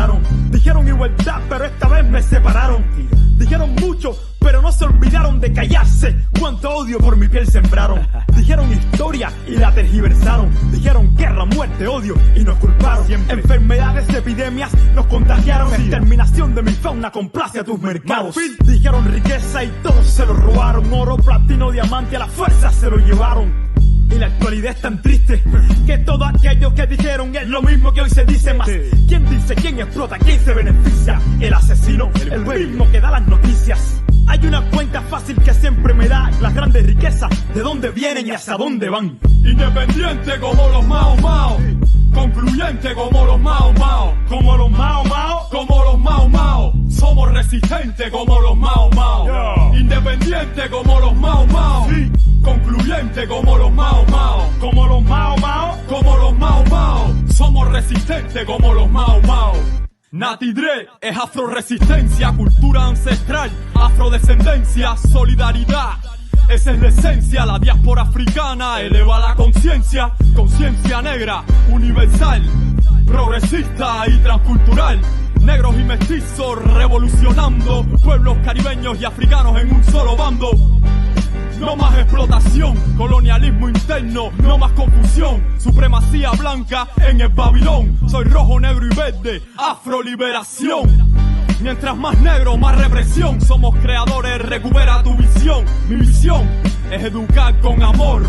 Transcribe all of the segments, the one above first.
separaron. Dijeron igualdad, pero esta vez me separaron. Dijeron mucho, pero no se olvidaron de callarse. Cuánto odio por mi piel sembraron. Dijeron historia y la tergiversaron. Dijeron guerra, muerte, odio y nos culparon. Siempre. Enfermedades, epidemias nos contagiaron. Exterminación de mi fauna complace a tus mercados. Dijeron riqueza y todos se lo robaron. Oro, platino, diamante, a la fuerza se lo llevaron. Y la actualidad es tan triste que todo aquello que dijeron es lo mismo que hoy se dice más. ¿Quién dice, quién explota, quién se beneficia? El asesino, el mismo que da las noticias. Hay una cuenta fácil que siempre me da las grandes riquezas, de dónde vienen y hacia dónde van. Independiente como los Mao Mao, concluyente como los Mao Mao, como los Mao Mao, como los Mao Mao. Somos resistentes como los Mao Mao, independiente como los Mao Mao, concluyente como los Mao Mao, como los Mao Mao, como los Mao Mao. Somos resistentes como los Mao Mao. Nati Dre es afroresistencia, cultura ancestral, afrodescendencia, solidaridad. Esa es la esencia, la diáspora africana eleva la conciencia, conciencia negra, universal, progresista y transcultural. Negros y mestizos revolucionando, pueblos caribeños y africanos en un solo bando. No más explotación, colonialismo interno, no más confusión, supremacía blanca en el Babilón. Soy rojo, negro y verde, afroliberación. Mientras más negro, más represión. Somos creadores, recupera tu visión. Mi misión es educar con amor,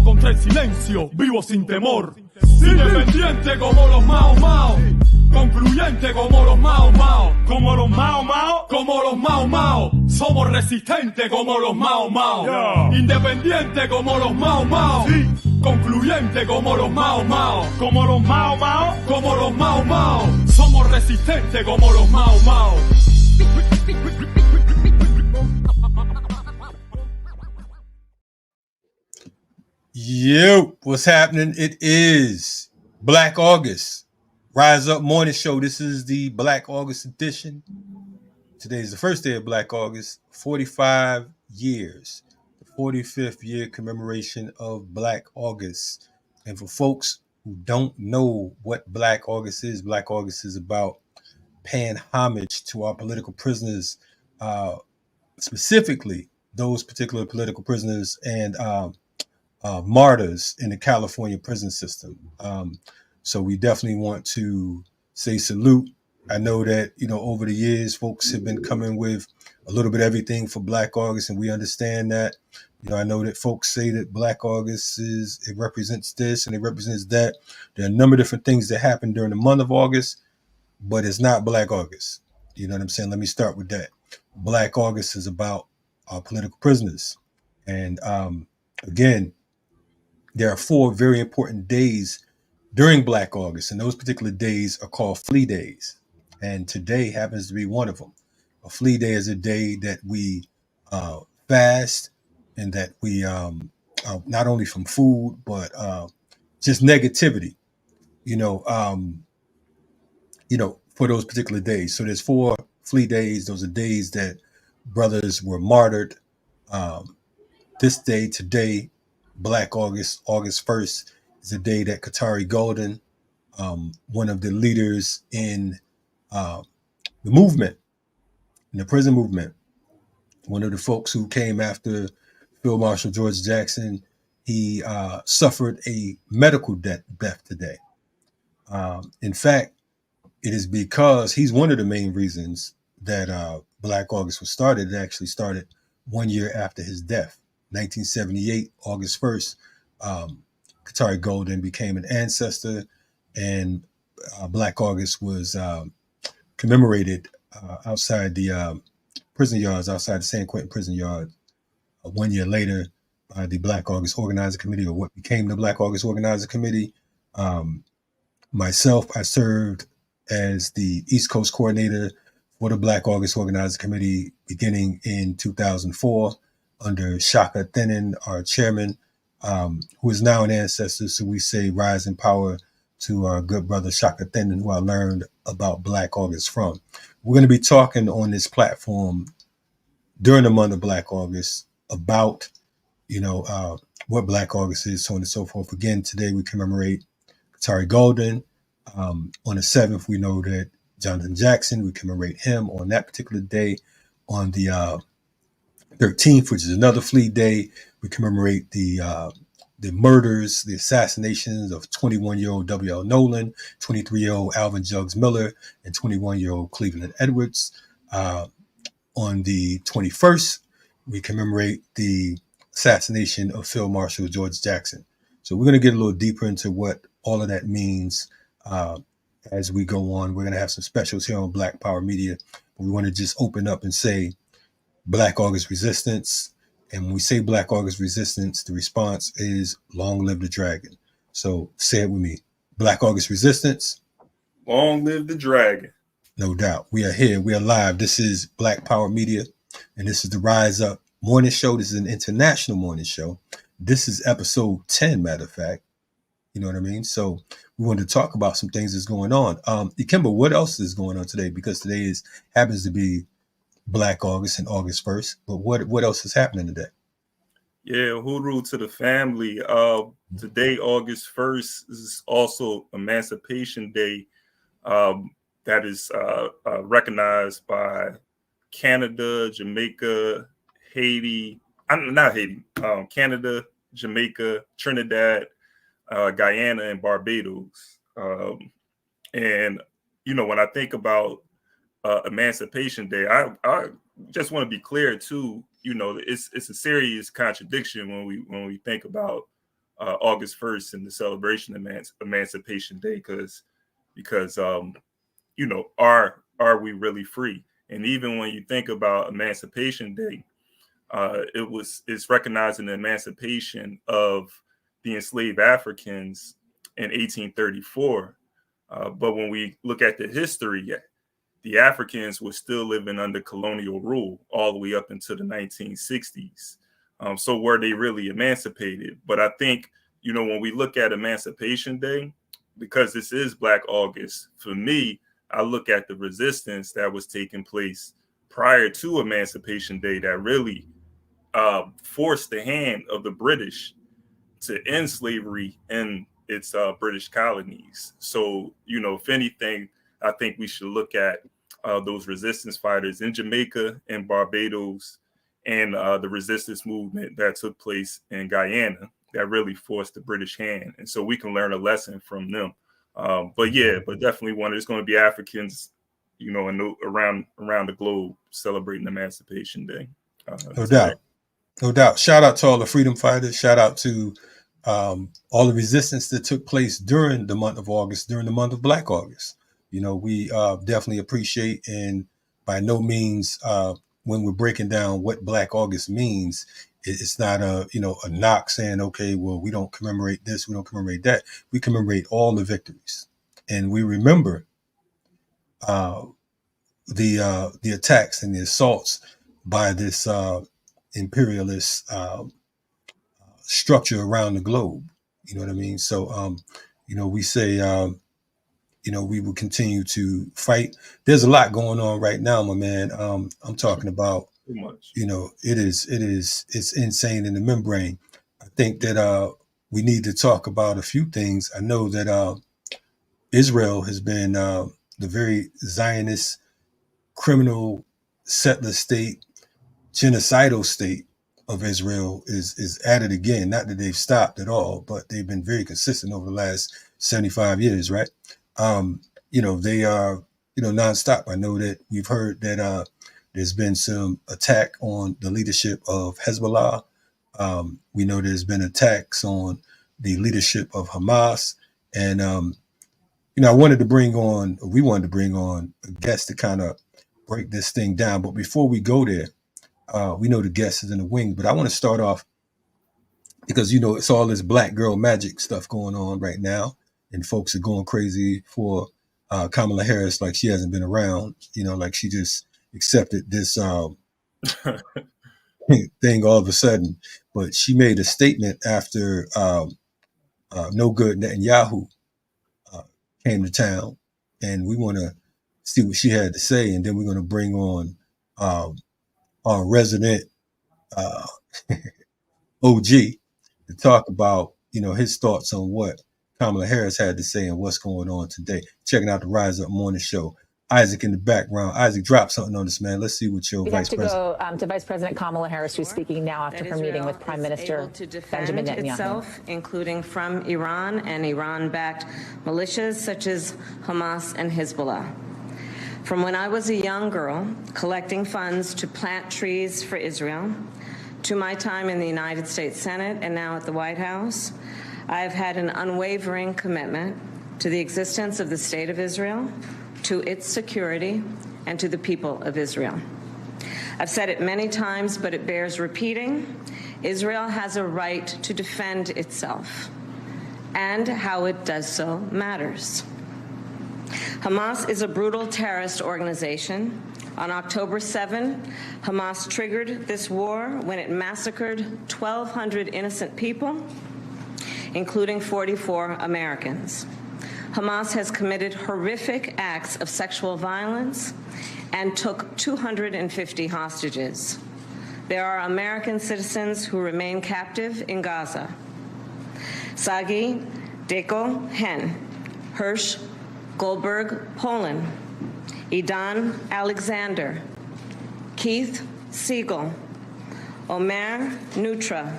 contra el silencio, vivo sin temor. Independiente como los Mao Mao, concluyente como los Mao Mao, como los Mao Mao, como los Mao Mao. Somos resistentes como los Mao Mao, independiente como los Mao Mao, concluyente como los Mao Mao, como los Mao Mao, como los Mao Mao. Somos resistentes como los Mao Mao. Yo, what's happening? It is Black August. Rise Up Morning Show. This is the Black August edition. Today is the first day of Black August, 45 years, the 45th year commemoration of Black August. And for folks who don't know what Black August is about paying homage to our political prisoners, specifically those particular political prisoners and martyrs in the California prison system. So we definitely want to say salute. I know that, over the years, folks have been coming with a little bit of everything for Black August, and we understand that. I know that folks say that Black August it represents this and it represents that. There are a number of different things that happen during the month of August, but it's not Black August. You know what I'm saying? Let me start with that. Black August is about our political prisoners. And again, there are 4 very important days during Black August, and those particular days are called flea days. And today happens to be one of them. A flea day is a day that we fast, and that we not only from food, but just negativity, for those particular days. So there's 4 flea days. Those are days that brothers were martyred. This day, today, Black August, August 1st, is a day that Katari Golden, one of the leaders in the movement, in the prison movement, one of the folks who came after Field Marshal George Jackson, he suffered a medical death today. In fact, it is because he's one of the main reasons that Black August was started. It actually started 1 year after his death. 1978, August 1st, Katari Golden became an ancestor, and Black August was commemorated outside the prison yards, outside the San Quentin prison yard, 1 year later by the Black August Organizer Committee, or what became the Black August Organizer Committee. Myself, I served as the East Coast coordinator for the Black August Organizer Committee beginning in 2004 under Shaka Tenen, our chairman, who is now an ancestor. So we say rise in power to our good brother Shaka Tenen, who I learned about Black August from. We're going to be talking on this platform during the month of Black August about, what Black August is, so on and so forth. Again, today we commemorate Katari Golden. On the 7th, we know that Jonathan Jackson. We commemorate him on that particular day. On the 13th, which is another Fleet Day, we commemorate the murders, the assassinations of 21-year-old W.L. Nolan, 23-year-old Alvin Juggs Miller, and 21-year-old Cleveland Edwards. On the 21st, we commemorate the assassination of Field Marshal George Jackson. So we're going to get a little deeper into what all of that means as we go on. We're going to have some specials here on Black Power Media. But we want to just open up and say Black August Resistance. And when we say Black August Resistance, the response is long live the dragon. So say it with me. Black August Resistance. Long live the dragon. No doubt. We are here. We are live. This is Black Power Media. And this is the Rise Up Morning Show. This is an international morning show. This is episode 10, matter of fact. You know what I mean? So we wanted to talk about some things that's going on. Ikemba, what else is going on today? Because today happens to be Black August and August 1st. But what else is happening today? Yeah, hooroo to the family. Today, August 1st, is also Emancipation Day. That is recognized by Canada, Jamaica, Haiti. Not Haiti. Canada, Jamaica, Trinidad, Guyana, and Barbados. And, you know, when I think about Emancipation Day, I just want to be clear, too. You know, it's a serious contradiction when we think about August 1st and the celebration of Emancipation Day, because you know, are we really free? And even when you think about Emancipation Day, it's recognizing the emancipation of the enslaved Africans in 1834. But when we look at the history, the Africans were still living under colonial rule all the way up into the 1960s. So were they really emancipated? But I think, you know, when we look at Emancipation Day, because this is Black August, for me, I look at the resistance that was taking place prior to Emancipation Day that really forced the hand of the British to end slavery in its British colonies. So, you know, if anything, I think we should look at those resistance fighters in Jamaica and Barbados and the resistance movement that took place in Guyana that really forced the British hand. And so we can learn a lesson from them. But definitely there's going to be Africans, you know, around the globe celebrating Emancipation Day. No doubt. Shout out to all the freedom fighters. Shout out to all the resistance that took place during the month of August, during the month of Black August. You know, we definitely appreciate, and by no means when we're breaking down what Black August means, it's not a knock saying, okay, well, we don't commemorate this, we don't commemorate that. We commemorate all the victories, and we remember the attacks and the assaults by this imperialist structure around the globe. You know what I mean? So, you know, we say, you know, we will continue to fight. There's a lot going on right now, my man. I'm talking about, you know, it's insane in the membrane. I think that we need to talk about a few things. I know that Israel has been the very Zionist, criminal, settler state, genocidal state of Israel is at it again. Not that they've stopped at all, but they've been very consistent over the last 75 years, right? You know, they are, you know, nonstop. I know that we've heard that there's been some attack on the leadership of Hezbollah. We know there's been attacks on the leadership of Hamas. And, you know, we wanted to bring on a guest to kind of break this thing down. But before we go there, we know the guest is in the wing, but I want to start off because, you know, it's all this black girl magic stuff going on right now. And folks are going crazy for Kamala Harris, like she hasn't been around, you know, like she just accepted this thing all of a sudden. But she made a statement after No Good Netanyahu came to town. And we want to see what she had to say. And then we're going to bring on our resident OG to talk about, you know, his thoughts on what Kamala Harris had to say and what's going on today. Checking out the Rise Up Morning Show. Isaac in the background. Isaac, drop something on this, man. Let's see what your We vice have to president. go to Vice President Kamala Harris, who's speaking now after her meeting with Prime Minister Benjamin Netanyahu. Itself, including from Iran and Iran-backed militias such as Hamas and Hezbollah. From when I was a young girl collecting funds to plant trees for Israel, to my time in the United States Senate and now at the White House, I have had an unwavering commitment to the existence of the State of Israel, to its security, and to the people of Israel. I've said it many times, but it bears repeating. Israel has a right to defend itself, and how it does so matters. Hamas is a brutal terrorist organization. On October 7, Hamas triggered this war when it massacred 1,200 innocent people, including 44 Americans. Hamas has committed horrific acts of sexual violence and took 250 hostages. There are American citizens who remain captive in Gaza. Sagi Deko Hen, Hirsch Goldberg, Poland, Eddine Alexander, Keith Siegel, Omer Nutra,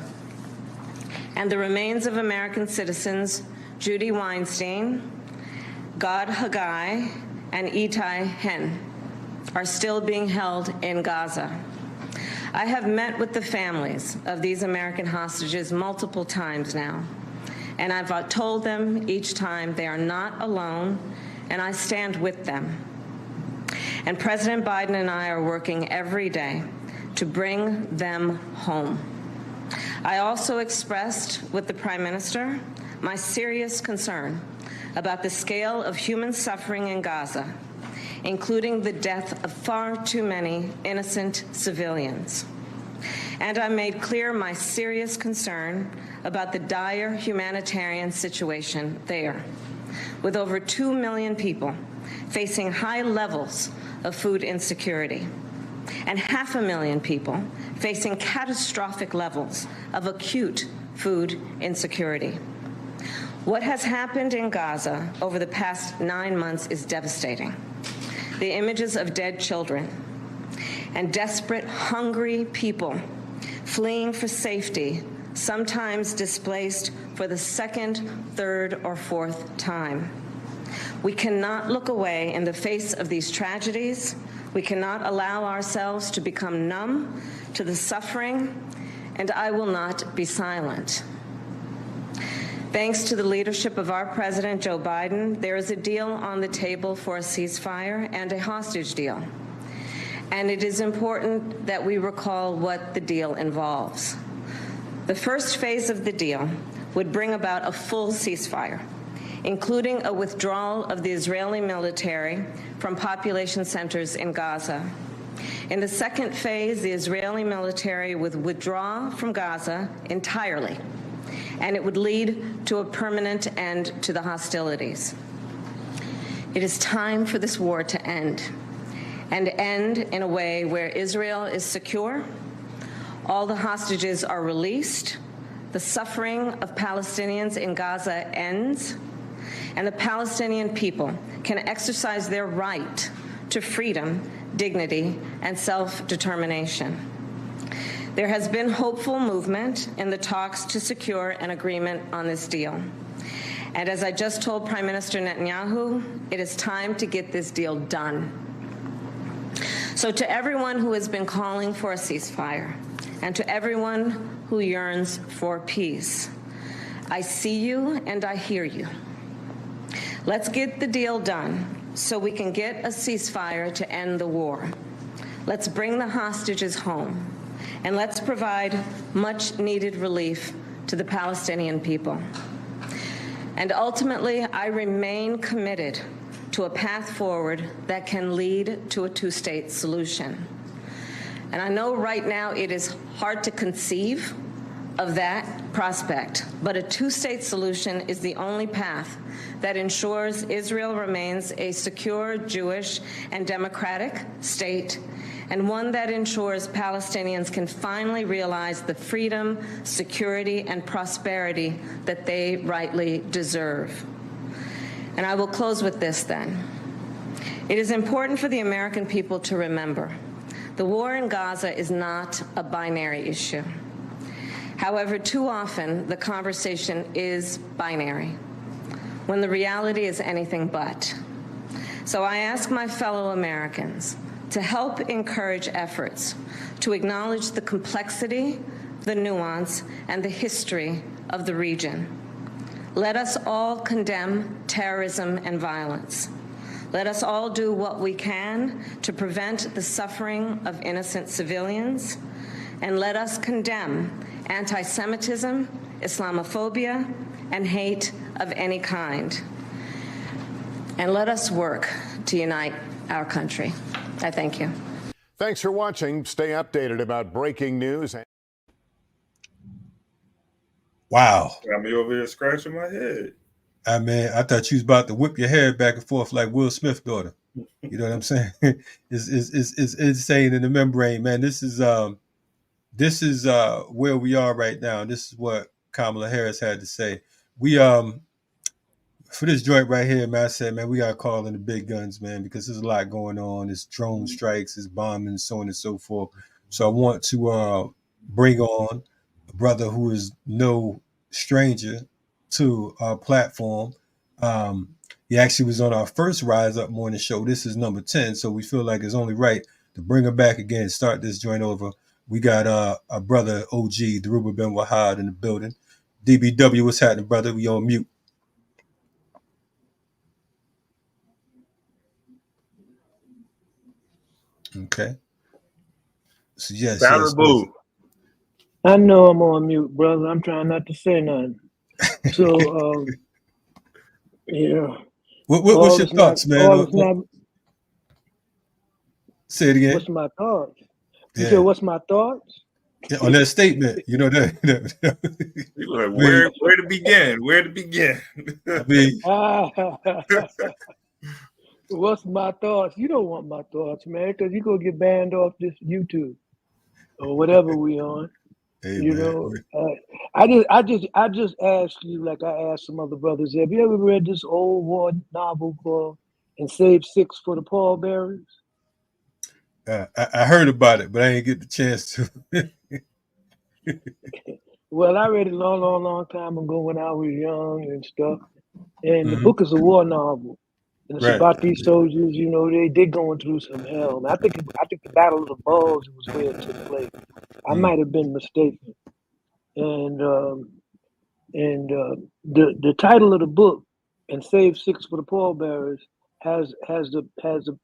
and the remains of American citizens Judy Weinstein, Gad Haggai, and Itai Hen are still being held in Gaza. I have met with the families of these American hostages multiple times now, and I've told them each time they are not alone, and I stand with them. And President Biden and I are working every day to bring them home. I also expressed with the Prime Minister my serious concern about the scale of human suffering in Gaza, including the death of far too many innocent civilians. And I made clear my serious concern about the dire humanitarian situation there, with over 2 million people facing high levels of food insecurity, and 500,000 people facing catastrophic levels of acute food insecurity. What has happened in Gaza over the past 9 months is devastating. The images of dead children and desperate, hungry people fleeing for safety, sometimes displaced for the second, third, or fourth time. We cannot look away in the face of these tragedies. We cannot allow ourselves to become numb to the suffering, and I will not be silent. Thanks to the leadership of our President, Joe Biden, there is a deal on the table for a ceasefire and a hostage deal. And it is important that we recall what the deal involves. The first phase of the deal would bring about a full ceasefire, including a withdrawal of the Israeli military from population centers in Gaza. In the second phase, the Israeli military would withdraw from Gaza entirely, and it would lead to a permanent end to the hostilities. It is time for this war to end, and end in a way where Israel is secure, all the hostages are released, the suffering of Palestinians in Gaza ends, and the Palestinian people can exercise their right to freedom, dignity, and self-determination. There has been hopeful movement in the talks to secure an agreement on this deal. And as I just told Prime Minister Netanyahu, it is time to get this deal done. So to everyone who has been calling for a ceasefire, and to everyone who yearns for peace, I see you and I hear you. Let's get the deal done so we can get a ceasefire to end the war. Let's bring the hostages home, and let's provide much-needed relief to the Palestinian people. And ultimately, I remain committed to a path forward that can lead to a two-state solution. And I know right now it is hard to conceive of that prospect, but a two-state solution is the only path that ensures Israel remains a secure, Jewish, and democratic state, and one that ensures Palestinians can finally realize the freedom, security, and prosperity that they rightly deserve. And I will close with this then. It is important for the American people to remember the war in Gaza is not a binary issue. However, too often the conversation is binary, when the reality is anything but. So I ask my fellow Americans to help encourage efforts to acknowledge the complexity, the nuance, and the history of the region. Let us all condemn terrorism and violence. Let us all do what we can to prevent the suffering of innocent civilians, and let us condemn anti-Semitism, Islamophobia, and hate of any kind. And let us work to unite our country. I thank you. Thanks for watching. Stay updated about breaking news. Wow. Got me over here scratching my head. I mean, I thought you was about to whip your hair back and forth like Will Smith's daughter. You know what I'm saying? It's insane in the membrane, man. This is where we are right now. This is what Kamala Harris had to say. We for this joint right here, man, I said, man, we gotta call in the big guns, man, because there's a lot going on. It's drone strikes, it's bombing, so on and so forth. So I want to bring on a brother who is no stranger to our platform. He actually was on our first Rise Up Morning show. This is number 10, so we feel like it's only right to bring him back again, start this joint over. We got our brother OG Dhoruba Bin Wahad in the building. DBW, what's happening, brother? We on mute. Okay. So yes. I know I'm on mute, brother. I'm trying not to say nothing. So, yeah. What's your thoughts, man? Say it again. What's my thoughts? You said, what's my thoughts? Yeah, on that statement, you know that. Like, where to begin? Where to begin? I mean, what's my thoughts? You don't want my thoughts, man, because you're gonna get banned off this YouTube or whatever we on. Hey, you man. Know, I just asked you, like I asked some other brothers, have you ever read this old war novel called "And Save Six for the Pallbearers"? I heard about it, but I didn't get the chance to. Well, I read it a long time ago when I was young and stuff. And the book is a war novel. And it's about these soldiers, you know, they going through some hell. And I think the Battle of the Bulge was where it took place. I might have been mistaken. And the title of the book, "And Save Six for the Pallbearers," has a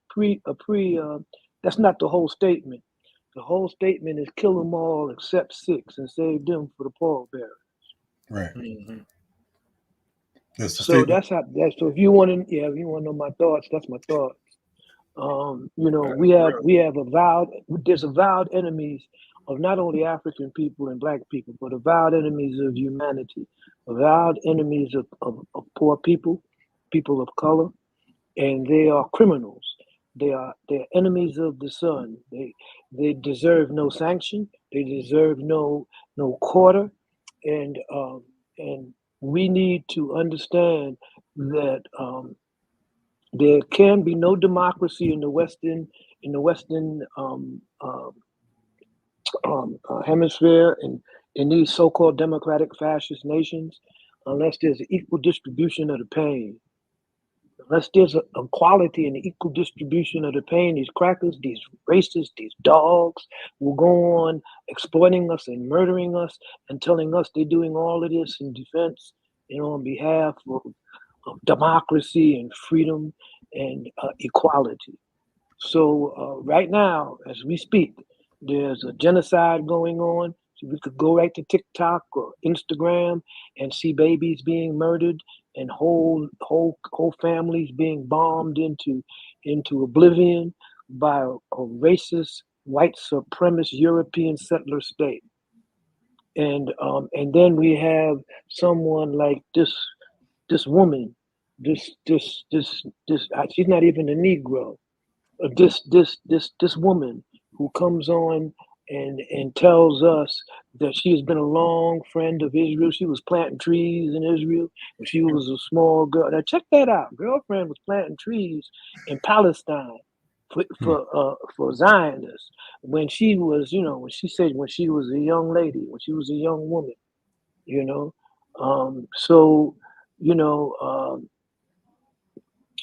pre that's not the whole statement. The whole statement is kill them all except six and save them for the pallbearers. Right. Mm-hmm. That's so that's how. So if you want to know my thoughts, that's my thoughts. You know, we have there's avowed enemies of not only African people and Black people, but avowed enemies of humanity, avowed enemies of poor people, people of color, and they are criminals. They're enemies of the sun. They deserve no sanction. They deserve no quarter, and we need to understand that there can be no democracy in the Western hemisphere and in these so-called democratic fascist nations unless there's an equal distribution of the pain. Unless there's a quality and an equal distribution of the pain, these crackers, these racists, these dogs will go on exploiting us and murdering us and telling us they're doing all of this in defense and on behalf of democracy and freedom and equality. So right now, as we speak, there's a genocide going on. So we could go right to TikTok or Instagram and see babies being murdered and whole families being bombed into oblivion by a racist, white supremacist European settler state. And then we have someone like this woman, this she's not even a Negro. This woman who comes on and tells us that she has been a long friend of Israel. She was planting trees in Israel when she was a small girl. Now check that out. Girlfriend was planting trees in Palestine for Zionists when she was, when she said when she was a young lady, when she was a young woman,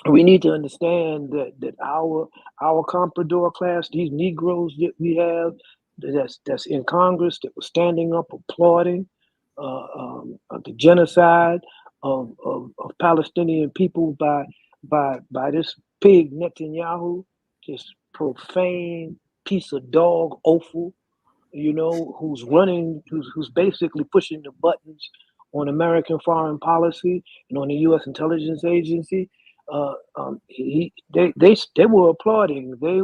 we need to understand that our comprador class, these Negroes that we have, that's in Congress, that was standing up applauding the genocide of Palestinian people by this pig Netanyahu, this profane piece of dog offal, who's basically pushing the buttons on American foreign policy and on the U.S. intelligence agency. They were applauding. They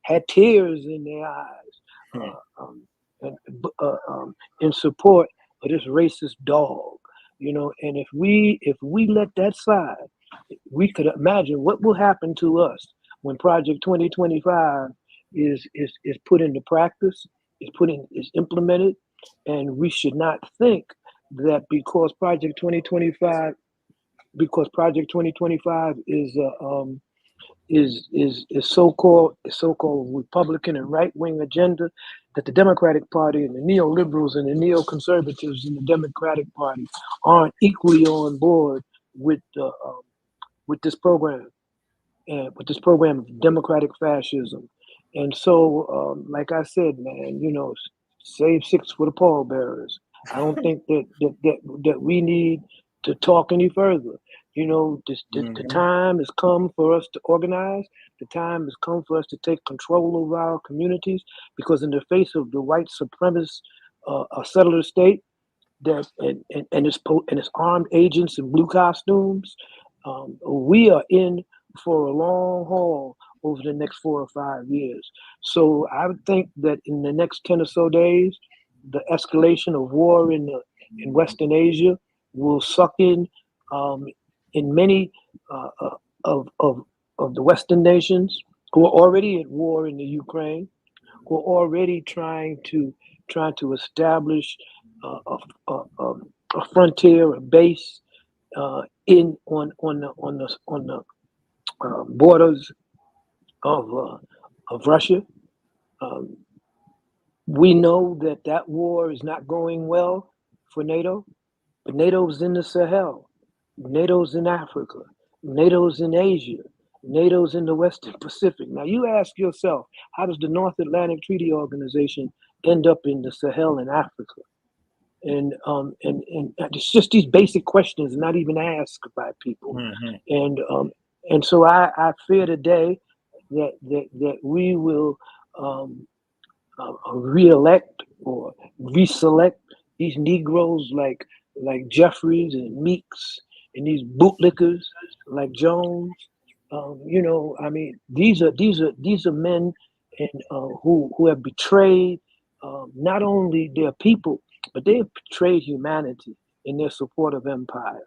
had tears in their eyes, in support of this racist dog. And if we let that slide, we could imagine what will happen to us when Project 2025 is put into practice, is implemented, and we should not think that because Project 2025 is so-called Republican and right-wing agenda, that the Democratic Party and the neoliberals and the neoconservatives in the Democratic Party aren't equally on board with this program and with this program of democratic fascism. And so, like I said, man, save 6 for the pallbearers. I don't think that we need to talk any further. The time has come for us to organize. The time has come for us to take control over our communities, because in the face of the white supremacist settler state and its armed agents in blue costumes, we are in for a long haul over the next 4 or 5 years. So I would think that in the next 10 or so days, the escalation of war in Western Asia will suck in many of the Western nations who are already at war in the Ukraine, who are already trying to establish a frontier, a base on the borders of Russia. We know that war is not going well for NATO, but NATO's in the Sahel, NATO's in Africa, NATO's in Asia, NATO's in the Western Pacific. Now you ask yourself, how does the North Atlantic Treaty Organization end up in the Sahel in Africa? And it's just these basic questions not even asked by people. And so I fear today that we will re-elect or reselect these Negroes like Jeffries and Meeks and these bootlickers like Jones. These are men who have betrayed not only their people, but they have betrayed humanity in their support of empire.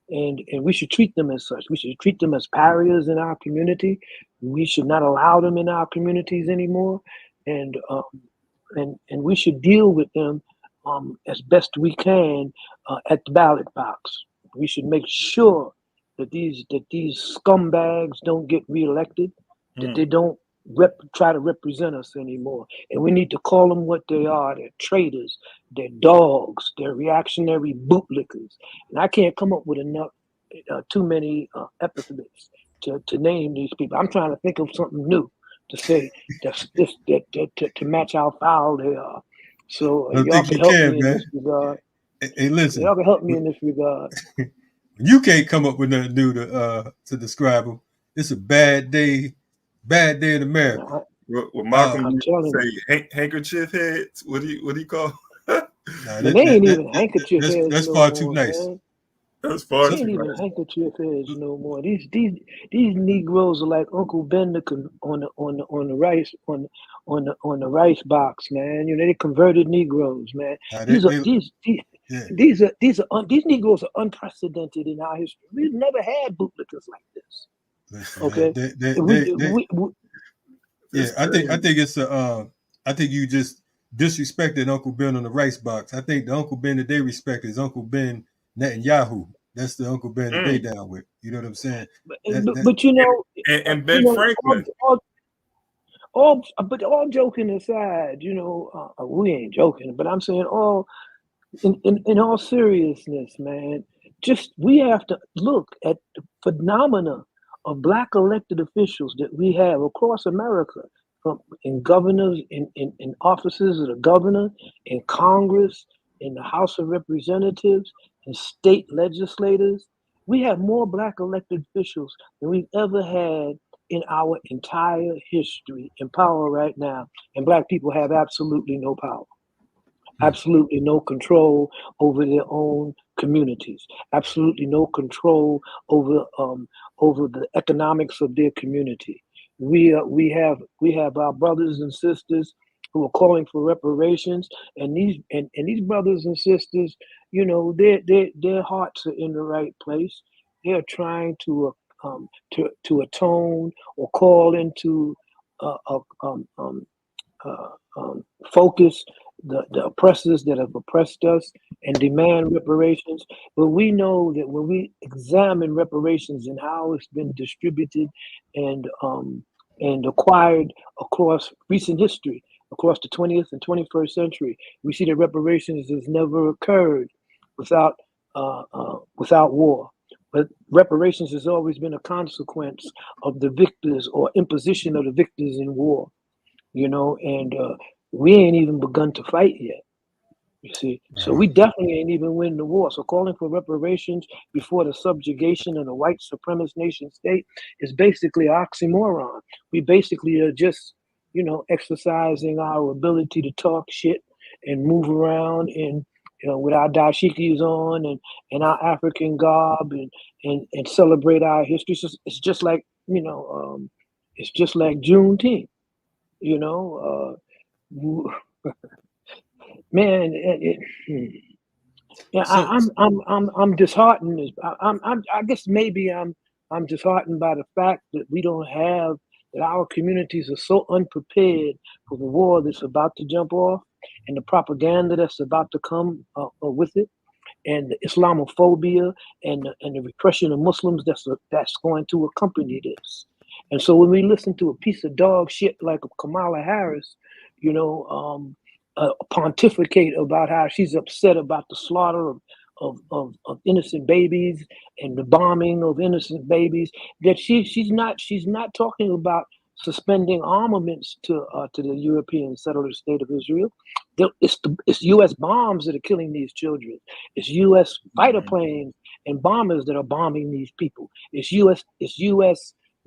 And we should treat them as such. We should treat them as pariahs in our community. We should not allow them in our communities anymore. And we should deal with them as best we can at the ballot box. We should make sure that these scumbags don't get reelected, that they don't try to represent us anymore. And we need to call them what they are. They're traitors, they're dogs, they're reactionary bootlickers. And I can't come up with too many epithets to name these people. I'm trying to think of something new to say to match how foul they are. So y'all can help me in this regard. Hey, listen. Y'all can help me in this regard. You can't come up with nothing new to describe them. It's a bad day in America. What Malcolm say, handkerchief heads? What do you call? They ain't even handkerchief heads. That's far too nice. Man. That's far too nice. They ain't even handkerchief heads no more. These Negroes are like Uncle Ben on the rice box, man. They converted Negroes, man. These Negroes are unprecedented in our history. We've never had bootlickers like this. Okay. I think it's I think you just disrespected Uncle Ben on the rice box. I think the Uncle Ben that they respect is Uncle Ben Netanyahu. That's the Uncle Ben that they down with. You know what I'm saying? But you know, and Ben Franklin. But all joking aside, you know, we ain't joking, but I'm saying in all seriousness, man, just we have to look at the phenomena of Black elected officials that we have across America, in governors, in offices of the governor, in Congress, in the House of Representatives, in state legislators. We have more Black elected officials than we've ever had in our entire history in power right now. And Black people have absolutely no power, absolutely no control over their own communities, absolutely no control over the economics of their community. We have our brothers and sisters who are calling for reparations, and these brothers and sisters, you know, their hearts are in the right place. They're trying to atone or call into focus the oppressors that have oppressed us and demand reparations. But we know that when we examine reparations and how it's been distributed and acquired across recent history, across the 20th and 21st century, we see that reparations has never occurred without war. But reparations has always been a consequence of the victors or imposition of the victors in war, you know, and we ain't even begun to fight yet, you see. So we definitely ain't even win the war. So calling for reparations before the subjugation of the white supremacist nation state is basically an oxymoron. We basically are just, you know, exercising our ability to talk shit and move around and, you know, with our dashikis on and our African garb and celebrate our history. So it's just like, you know, it's just like Juneteenth, you know. Man, yeah, I'm disheartened. I guess maybe I'm disheartened by the fact that we don't have, that our communities are so unprepared for the war that's about to jump off and the propaganda that's about to come with it, and the Islamophobia and the repression of Muslims that's going to accompany this. And so when we listen to a piece of dog shit like Kamala Harris, you know, pontificate about how she's upset about the slaughter of innocent babies and the bombing of innocent babies, that she's not talking about suspending armaments to the European settler state of Israel. It's U.S. bombs that are killing these children. It's U.S. fighter planes and bombers that are bombing these people. It's U.S.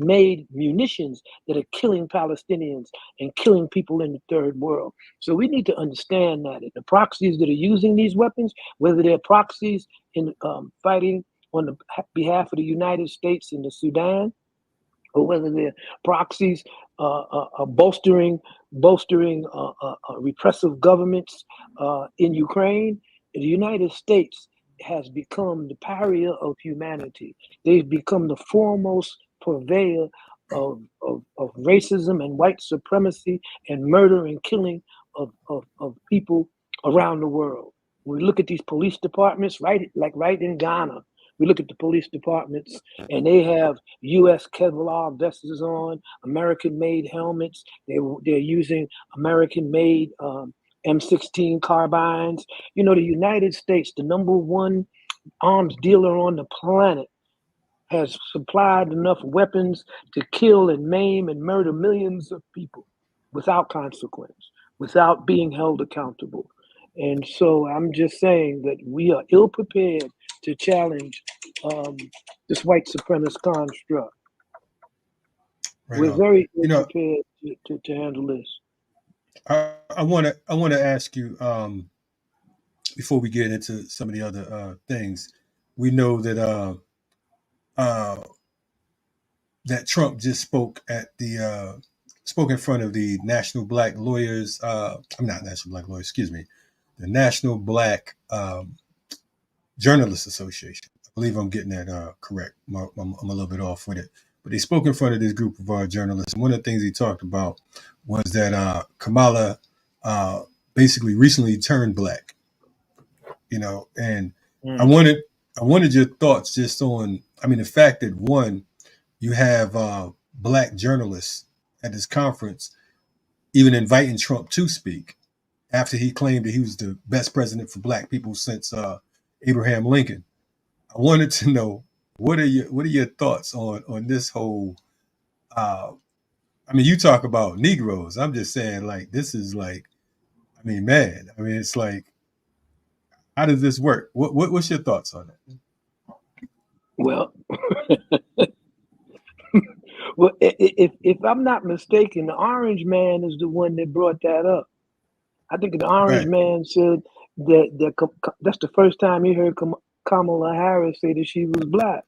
made munitions that are killing Palestinians and killing people in the third world. So we need to understand that the proxies that are using these weapons, whether they're proxies in fighting on the behalf of the United States in the Sudan, or whether they're proxies bolstering repressive governments in Ukraine, the United States has become the pariah of humanity. They've become the foremost purveyor of racism and white supremacy and murder and killing of people around the world. When we look at these police departments, right in Ghana, we look at the police departments and they have U.S. Kevlar vests on, American-made helmets. They're using American-made M16 carbines. You know, the United States, the #1 arms dealer on the planet, has supplied enough weapons to kill and maim and murder millions of people without consequence, without being held accountable. And so I'm just saying that we are ill-prepared to challenge this white supremacist construct. Right. We're very ill-prepared to handle this. I want to ask you, before we get into some of the other things, we know that that Trump just spoke in front of the National Black Lawyers. I'm not National Black Lawyers, excuse me, the National Black Journalists Association. I believe I'm getting that correct. I'm a little bit off with it, but he spoke in front of this group of journalists. And one of the things he talked about was that Kamala basically recently turned black. And I wanted your thoughts just on, the fact that one, you have black journalists at this conference even inviting Trump to speak after he claimed that he was the best president for black people since Abraham Lincoln. I wanted to know, what are your thoughts on this whole you talk about Negroes. I'm just saying, like, this is like, man, it's like, how does this work? What's your thoughts on it? Well, well, if I'm not mistaken, the Orange Man is the one that brought that up. I think the Orange Man said that that's the first time he heard Kamala Harris say that she was black.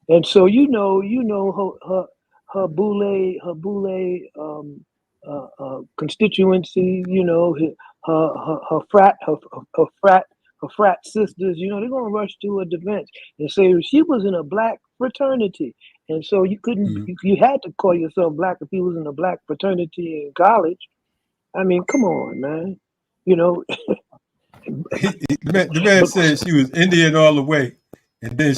And so her Boule constituency, her frat sisters, they're gonna rush to her defense and say she was in a black fraternity, and so you couldn't, you had to call yourself black if you was in a black fraternity in college. Come on, man. The man said she was Indian all the way, and then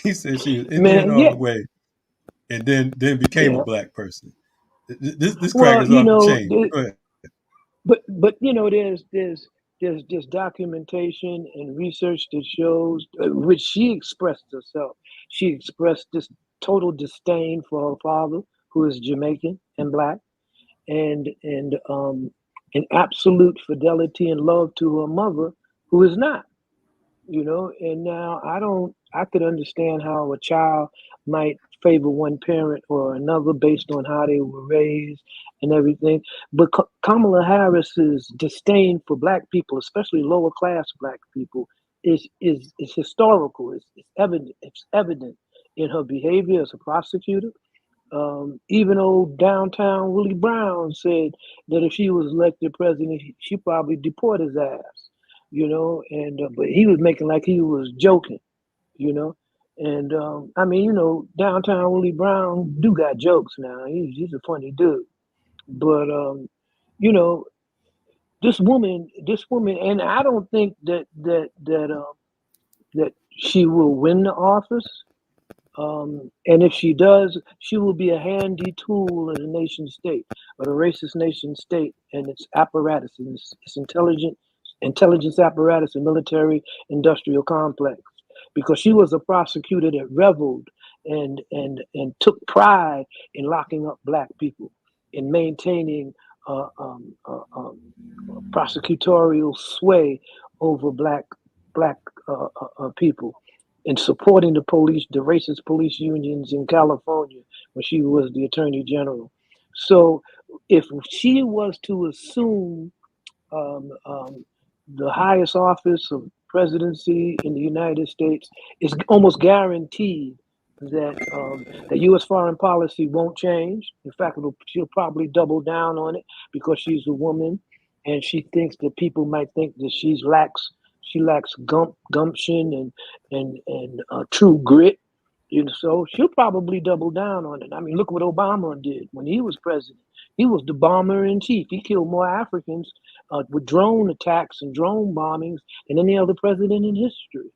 he said she was Indian all the way, and then became a black person. This crack is off the chain. Go ahead. But there's documentation and research that shows which she expressed herself. She expressed this total disdain for her father, who is Jamaican and black, and an absolute fidelity and love to her mother, who is not. And now I could understand how a child might favor one parent or another based on how they were raised and everything. But Kamala Harris's disdain for black people, especially lower class black people, is historical. It's evident. It's evident in her behavior as a prosecutor. Even old downtown Willie Brown said that if she was elected president, she'd probably deport his ass. But he was making like he was joking, and downtown Willie Brown do got jokes now. He's a funny dude, but this woman, and I don't think that she will win the office. And if she does, she will be a handy tool in a nation state, but a racist nation state and its apparatus and its intelligence apparatus and military industrial complex, because she was a prosecutor that reveled and took pride in locking up black people, in maintaining prosecutorial sway over black people, and supporting the racist police unions in California when she was the Attorney General. So if she was to assume the highest office of presidency in the United States, it's almost guaranteed that U.S. foreign policy won't change. In fact, she'll probably double down on it because she's a woman, and she thinks that people might think that she lacks gumption and true grit. So she'll probably double down on it. Look what Obama did when he was president. He was the bomber in chief. He killed more Africans with drone attacks and drone bombings than any other president in history.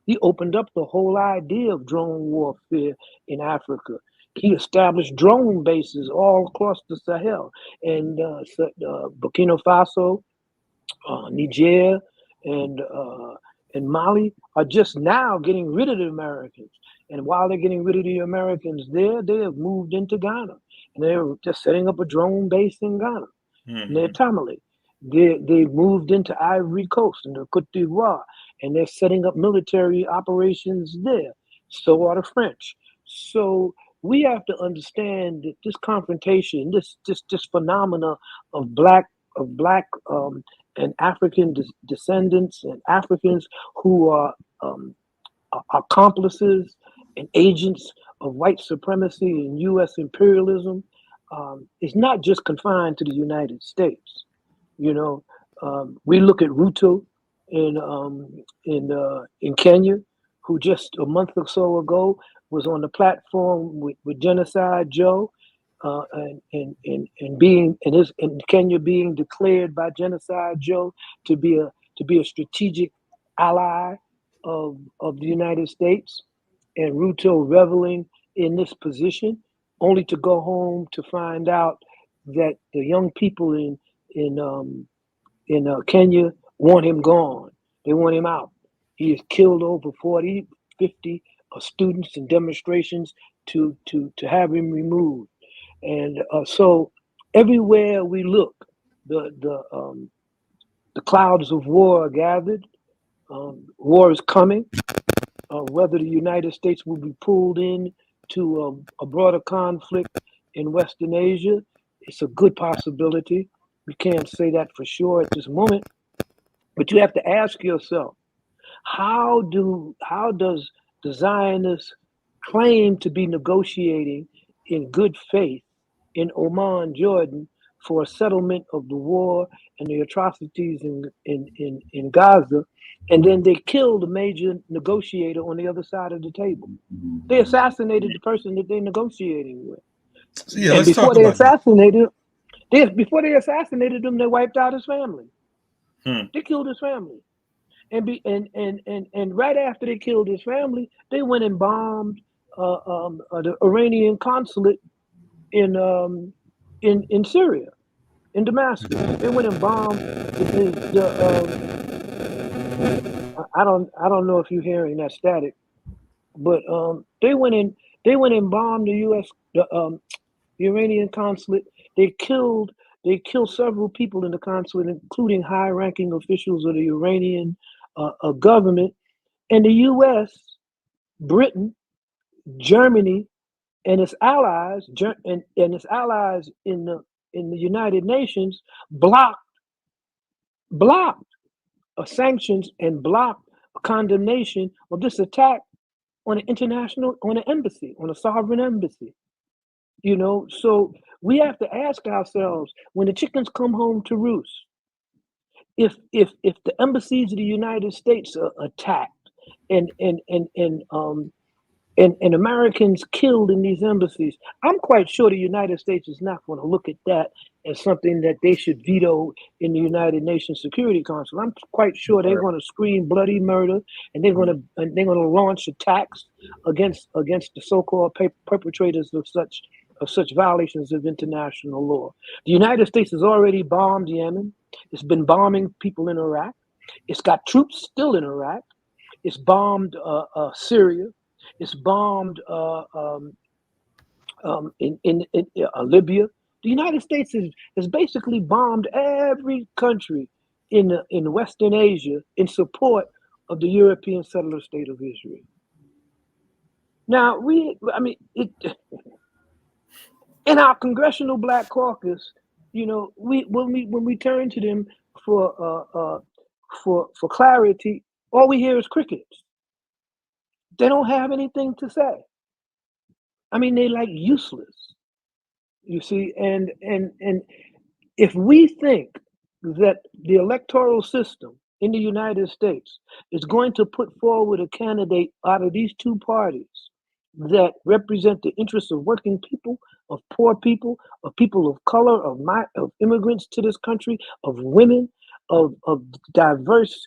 He opened up the whole idea of drone warfare in Africa. He established drone bases all across the Sahel, and Burkina Faso, Niger, and Mali are just now getting rid of the Americans. And while they're getting rid of the Americans there, they have moved into Ghana. And they're just setting up a drone base in Ghana. Mm-hmm. Near Tamale. They moved into Ivory Coast and the Côte d'Ivoire. And they're setting up military operations there. So are the French. So we have to understand that this confrontation, this phenomena of black and African descendants and Africans who are accomplices and agents of white supremacy and U.S. imperialism is not just confined to the United States. We look at Ruto in Kenya, who just a month or so ago was on the platform with Genocide Joe, and Kenya being declared by Genocide Joe to be a strategic ally of the United States, and Ruto reveling in this position, only to go home to find out that the young people in Kenya want him gone. They want him out. He has killed over 40, 50 students in demonstrations to have him removed. And so everywhere we look, the clouds of war are gathered. War is coming. Whether the United States will be pulled in to a broader conflict in Western Asia, it's a good possibility. We can't say that for sure at this moment, but you have to ask yourself, how does the Zionists claim to be negotiating in good faith in Oman, Jordan, for a settlement of the war and the atrocities in Gaza, and then they killed a major negotiator on the other side of the table? They assassinated the person that they're negotiating with. So yeah, let's talk about before they assassinated him, they wiped out his family. They killed his family. And right after they killed his family, they went and bombed the Iranian consulate in Syria, in Damascus. They went and bombed I don't know if you're hearing that static, but they went and bombed the Iranian consulate. They killed several people in the consulate, including high-ranking officials of the Iranian government. And the U.S., Britain, Germany, and its allies, and its allies in the United Nations, blocked sanctions and blocked a condemnation of this attack on an embassy, on a sovereign embassy. So we have to ask ourselves, when the chickens come home to roost, if the embassies of the United States are attacked and Americans killed in these embassies, I'm quite sure the United States is not going to look at that as something that they should veto in the United Nations Security Council. I'm quite sure they're going to scream bloody murder, and they're going to launch attacks against the so-called perpetrators of such violations of international law. The United States has already bombed Yemen. It's been bombing people in Iraq. It's got troops still in Iraq. It's bombed Syria. It's bombed in Libya. The United States has basically bombed every country in Western Asia in support of the European settler state of Israel. Now, in our Congressional Black Caucus, when we turn to them for clarity, all we hear is crickets. They don't have anything to say. They're like useless. You see, and if we think that the electoral system in the United States is going to put forward a candidate out of these two parties that represent the interests of working people, of poor people, of people of color, of immigrants to this country, of women, of diverse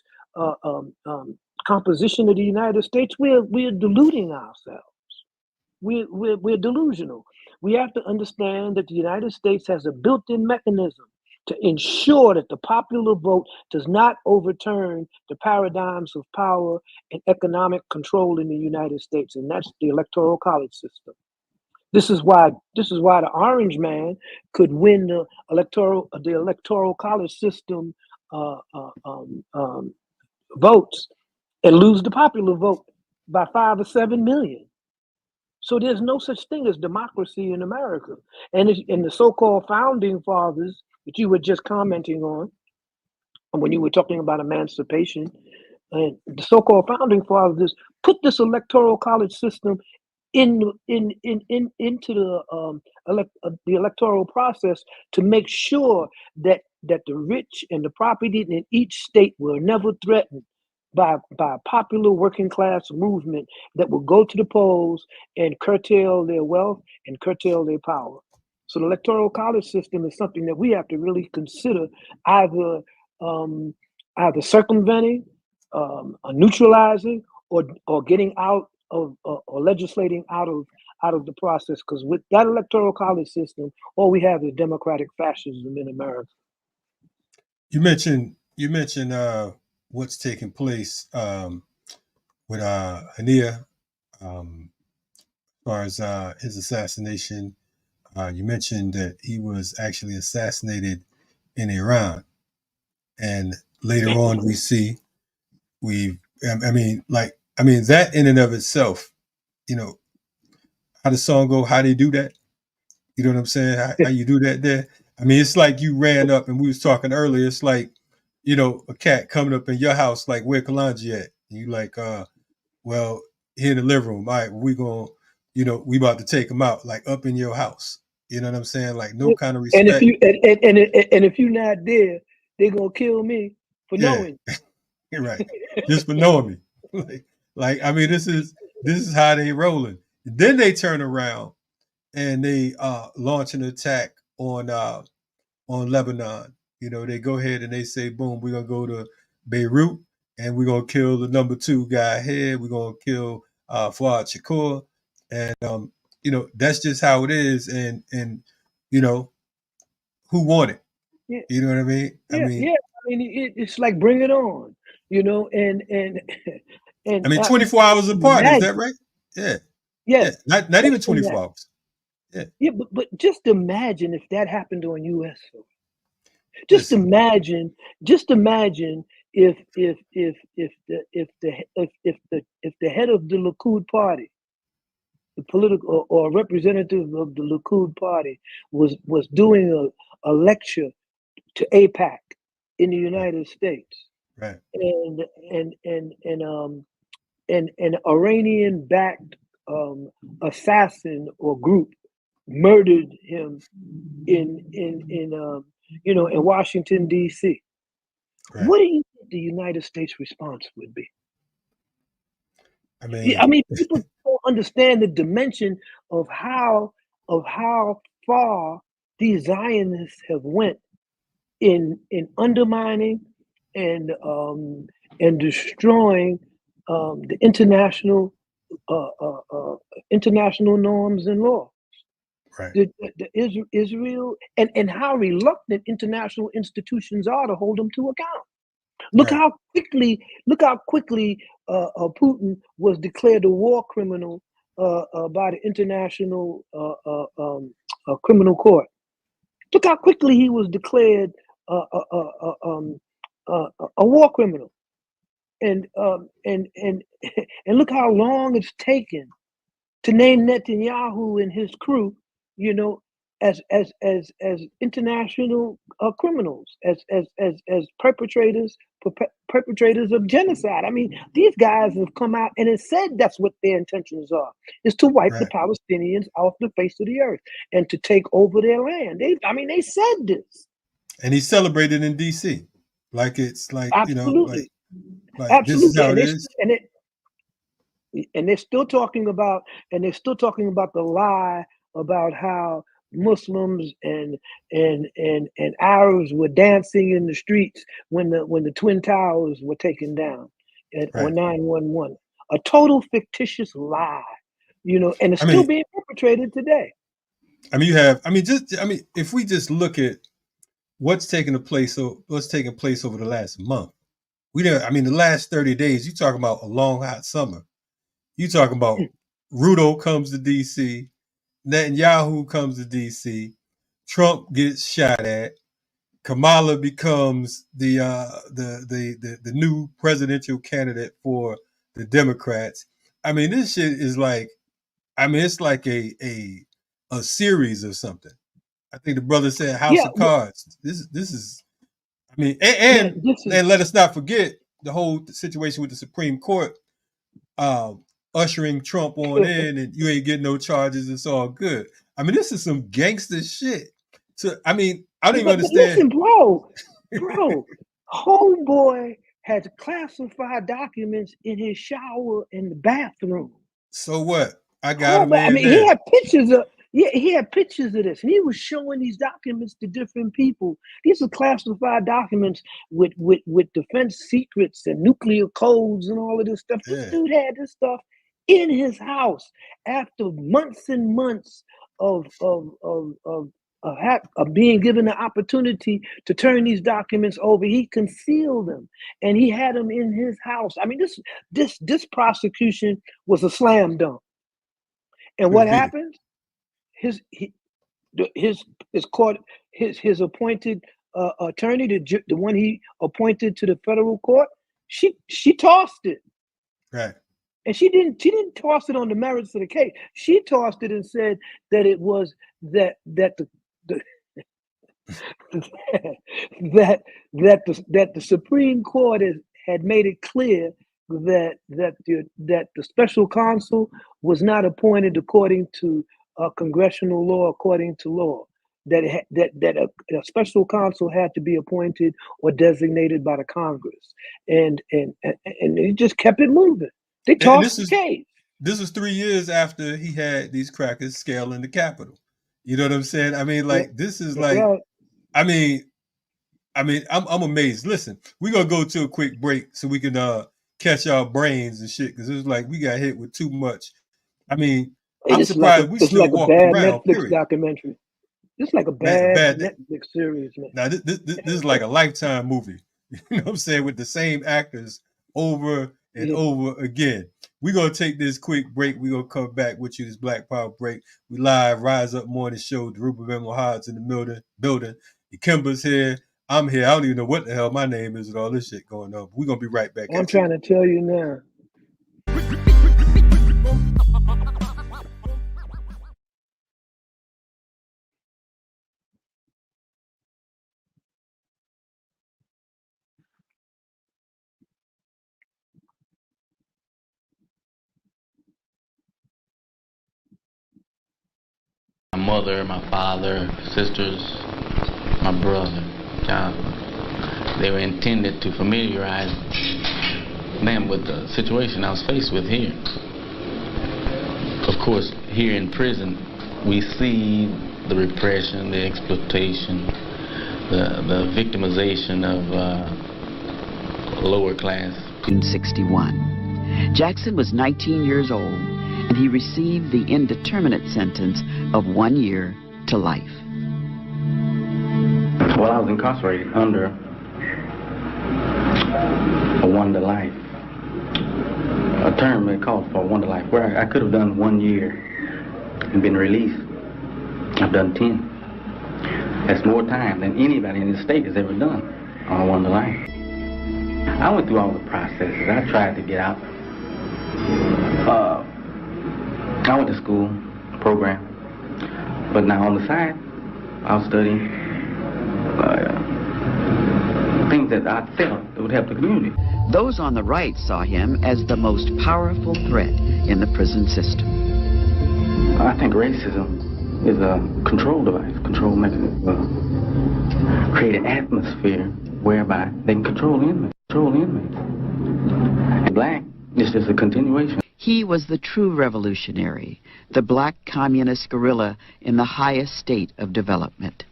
composition of the United States, we're deluding ourselves. We're delusional. We have to understand that the United States has a built-in mechanism to ensure that the popular vote does not overturn the paradigms of power and economic control in the United States, and that's the Electoral College system. This is why the orange man could win the Electoral College system votes and lose the popular vote by 5 or 7 million. So there's no such thing as democracy in America. And the so-called founding fathers that you were just commenting on, when you were talking about emancipation, and the so-called founding fathers put this Electoral College system into the electoral process to make sure that the rich and the property in each state were never threatened by a popular working class movement that will go to the polls and curtail their wealth and curtail their power. So the electoral college system is something that we have to really consider, either circumventing, neutralizing, or getting out of or legislating out of the process. Because with that electoral college system, all we have is democratic fascism in America. You mentioned what's taking place with Hania, as far as his assassination. You mentioned that he was actually assassinated in Iran, and later on we see that in and of itself, how the song go, how they do that, you know what I'm saying, how you do that there. I mean, it's like you ran up, and we was talking earlier, it's like, a cat coming up in your house, like, where Kalonji at? And you like, well, here in the living room. All right, we gonna, we about to take him out, like up in your house. You know what I'm saying? Like no kind of respect. And if you're not there, they're gonna kill me for knowing. You're right. Just for knowing me. like I mean, this is how they rolling. And then they turn around and they launch an attack on Lebanon. They go ahead and they say, boom, we're gonna go to Beirut and we're gonna kill the number 2 guy here. We're gonna kill Fuad Shakur. And that's just how it is. And who won it? Yeah. You know what I mean? Yeah, I mean, it's like bring it on, and I mean, 24 hours apart, is that right? Yeah. Yeah. Not even 24 hours. Yeah. Yeah, but just imagine if that happened on US soil. Just imagine if the head of the Likud party, the political or representative of the Likud party was doing a lecture to AIPAC in the United States, right? And an Iranian-backed assassin or group murdered him in Washington D.C. Right. What do you think the United States response would be? I mean, people don't understand the dimension of how far these Zionists have went in undermining and destroying the international norms and laws. Right. The Israel and how reluctant international institutions are to hold them to account. Look how quickly Putin was declared a war criminal by the International Criminal Court. Look how quickly he was declared a war criminal, and look how long it's taken to name Netanyahu and his crew, as international criminals, as perpetrators of genocide. I mean, these guys have come out and have said that's what their intentions are: is to wipe the Palestinians off the face of the earth and to take over their land. They said this. And he celebrated in D.C. like it's like absolutely, like this is how it is. And they're still talking about the lie about how Muslims and Arabs were dancing in the streets when the Twin Towers were taken down on 9/11. A total fictitious lie, and it's still being perpetrated today. If we just look at what's taking place over the last month, the last 30 days, you talking about a long hot summer. You talking about Rudo comes to DC, Netanyahu comes to DC, Trump gets shot at, Kamala becomes the new presidential candidate for the Democrats. I mean, this shit is like, it's like a series or something. I think the brother said House of Cards. This is, and let us not forget the whole situation with the Supreme Court ushering Trump on in, and you ain't getting no charges. It's all good. This is some gangster shit. So, I don't even understand. Listen, bro, homeboy had classified documents in his shower in the bathroom. So what? I got him. He had pictures of. Yeah, he had pictures of this, and he was showing these documents to different people. These are classified documents with defense secrets and nuclear codes and all of this stuff. Yeah. This dude had this stuff in his house after months and months of being given the opportunity to turn these documents over. He concealed them, and he had them in his house. I mean, this prosecution was a slam dunk. And what happened? His appointed attorney, the one he appointed to the federal court, she tossed it. Right. And she didn't toss it on the merits of the case. She tossed it and said that it was that the Supreme Court had made it clear that the special counsel was not appointed according to congressional law, according to law. That a special counsel had to be appointed or designated by the Congress, and they just kept it moving. They tossed the case. This was 3 years after he had these crackers scaling the Capitol. You know what I'm saying? I mean, like, this is like, right. I mean, I'm amazed. Listen, we're gonna go to a quick break so we can catch our brains and shit, because it's like we got hit with too much. I mean, I'm surprised we still walking around. It's like a bad Netflix documentary. It's like a bad Netflix series, man. Now this is like a Lifetime movie. You know what I'm saying? With the same actors over and over again. We're gonna take this quick break. We're gonna come back with you, this Black Power break. We live, Rise Up Morning Show. Dhoruba Bin Wahad's in the building. Ikemba's here. I'm here. I don't even know what the hell my name is with all this shit going on. But we're gonna be right back. I'm trying to tell you now. My mother, my father, sisters, my brother, Jasper. They were intended to familiarize them with the situation I was faced with here. Of course, here in prison, we see the repression, the exploitation, the victimization of lower class. In 1961, Jackson was 19 years old, and he received the indeterminate sentence of 1 year to life. Well, I was incarcerated under a 1 to life. A term they called for 1 to life, where I could have done 1 year and been released. I've done 10. That's more time than anybody in the state has ever done on a 1 to life. I went through all the processes. I tried to get out. I went to school, program, but now on the side, I was studying things that I felt that would help the community. Those on the right saw him as the most powerful threat in the prison system. I think racism is a control device, control mechanism, create an atmosphere whereby they can control inmates. And black is just a continuation. He was the true revolutionary, the black communist guerrilla in the highest state of development.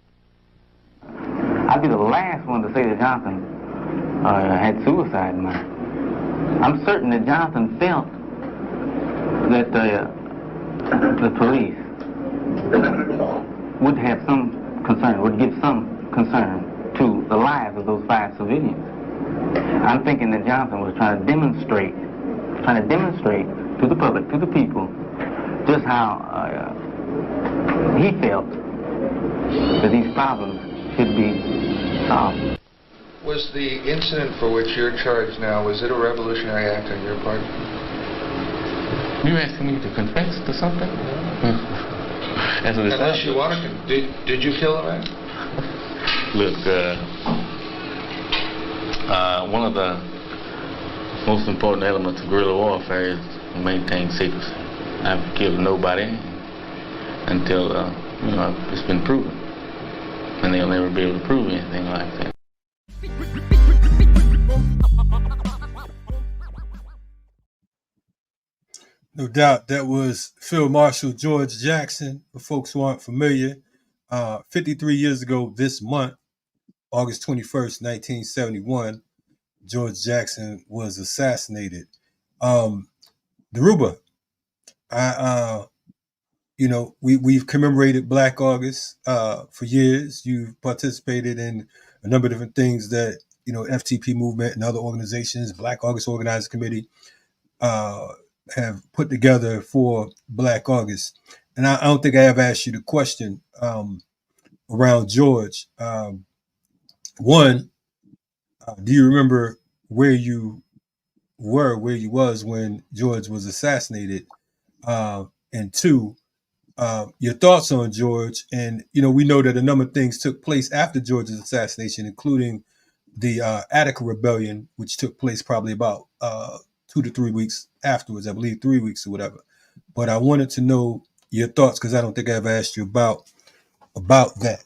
I'd be the last one to say that Johnson had suicide in mind. I'm certain that Johnson felt that the police would have some concern, would give some concern to the lives of those 5 civilians. I'm thinking that Johnson was trying to demonstrate to the public, to the people, just how he felt that these problems should be solved. Was the incident for which you're charged now, was it a revolutionary act on your part? You're asking me to confess to something? Unless you want to, did you kill a man? Look, one of the most important elements of guerrilla warfare is to maintain secrecy. I've killed nobody until it's been proven, and they'll never be able to prove anything like that. No doubt. That was Field Marshal George Jackson, for folks who aren't familiar. 53 years ago this month, August 21st, 1971, George Jackson was assassinated. Dhoruba, we've commemorated Black August for years. You've participated in a number of different things that, FTP movement and other organizations, Black August Organizing Committee, have put together for Black August. And I don't think I ever asked you the question around George. One, do you remember where you was when George was assassinated? And two, your thoughts on George. And, we know that a number of things took place after George's assassination, including the Attica Rebellion, which took place probably about 2 to 3 weeks afterwards, I believe 3 weeks or whatever. But I wanted to know your thoughts, because I don't think I ever asked you about that.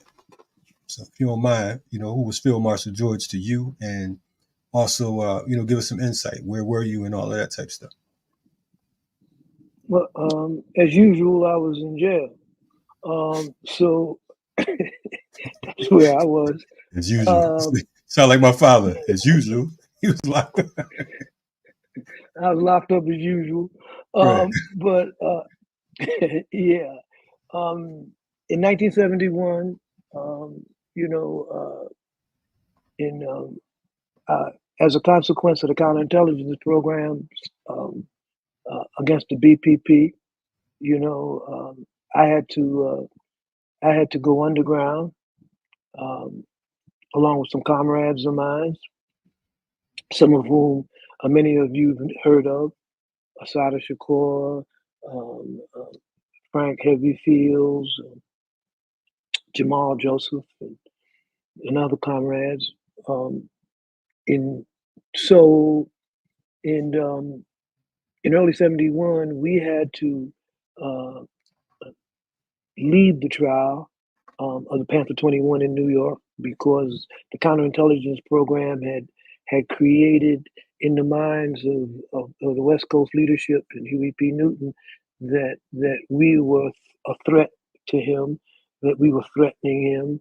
So if you don't mind, who was Field Marshal George to you? And also, give us some insight. Where were you and all of that type of stuff? Well, as usual, I was in jail. So that's where I was. As usual. Sound like my father. As usual. He was locked up. I was locked up as usual. Right. But yeah. In 1971, as a consequence of the counterintelligence programs against the BPP, I had to go underground, along with some comrades of mine, some of whom many of you have heard of: Asada Shakur, Frank Heavyfields, Jamal Joseph, and other comrades. In early '71, we had to leave the trial of the Panther 21 in New York, because the counterintelligence program had created in the minds of the West Coast leadership and Huey P. Newton that we were a threat to him, that we were threatening him,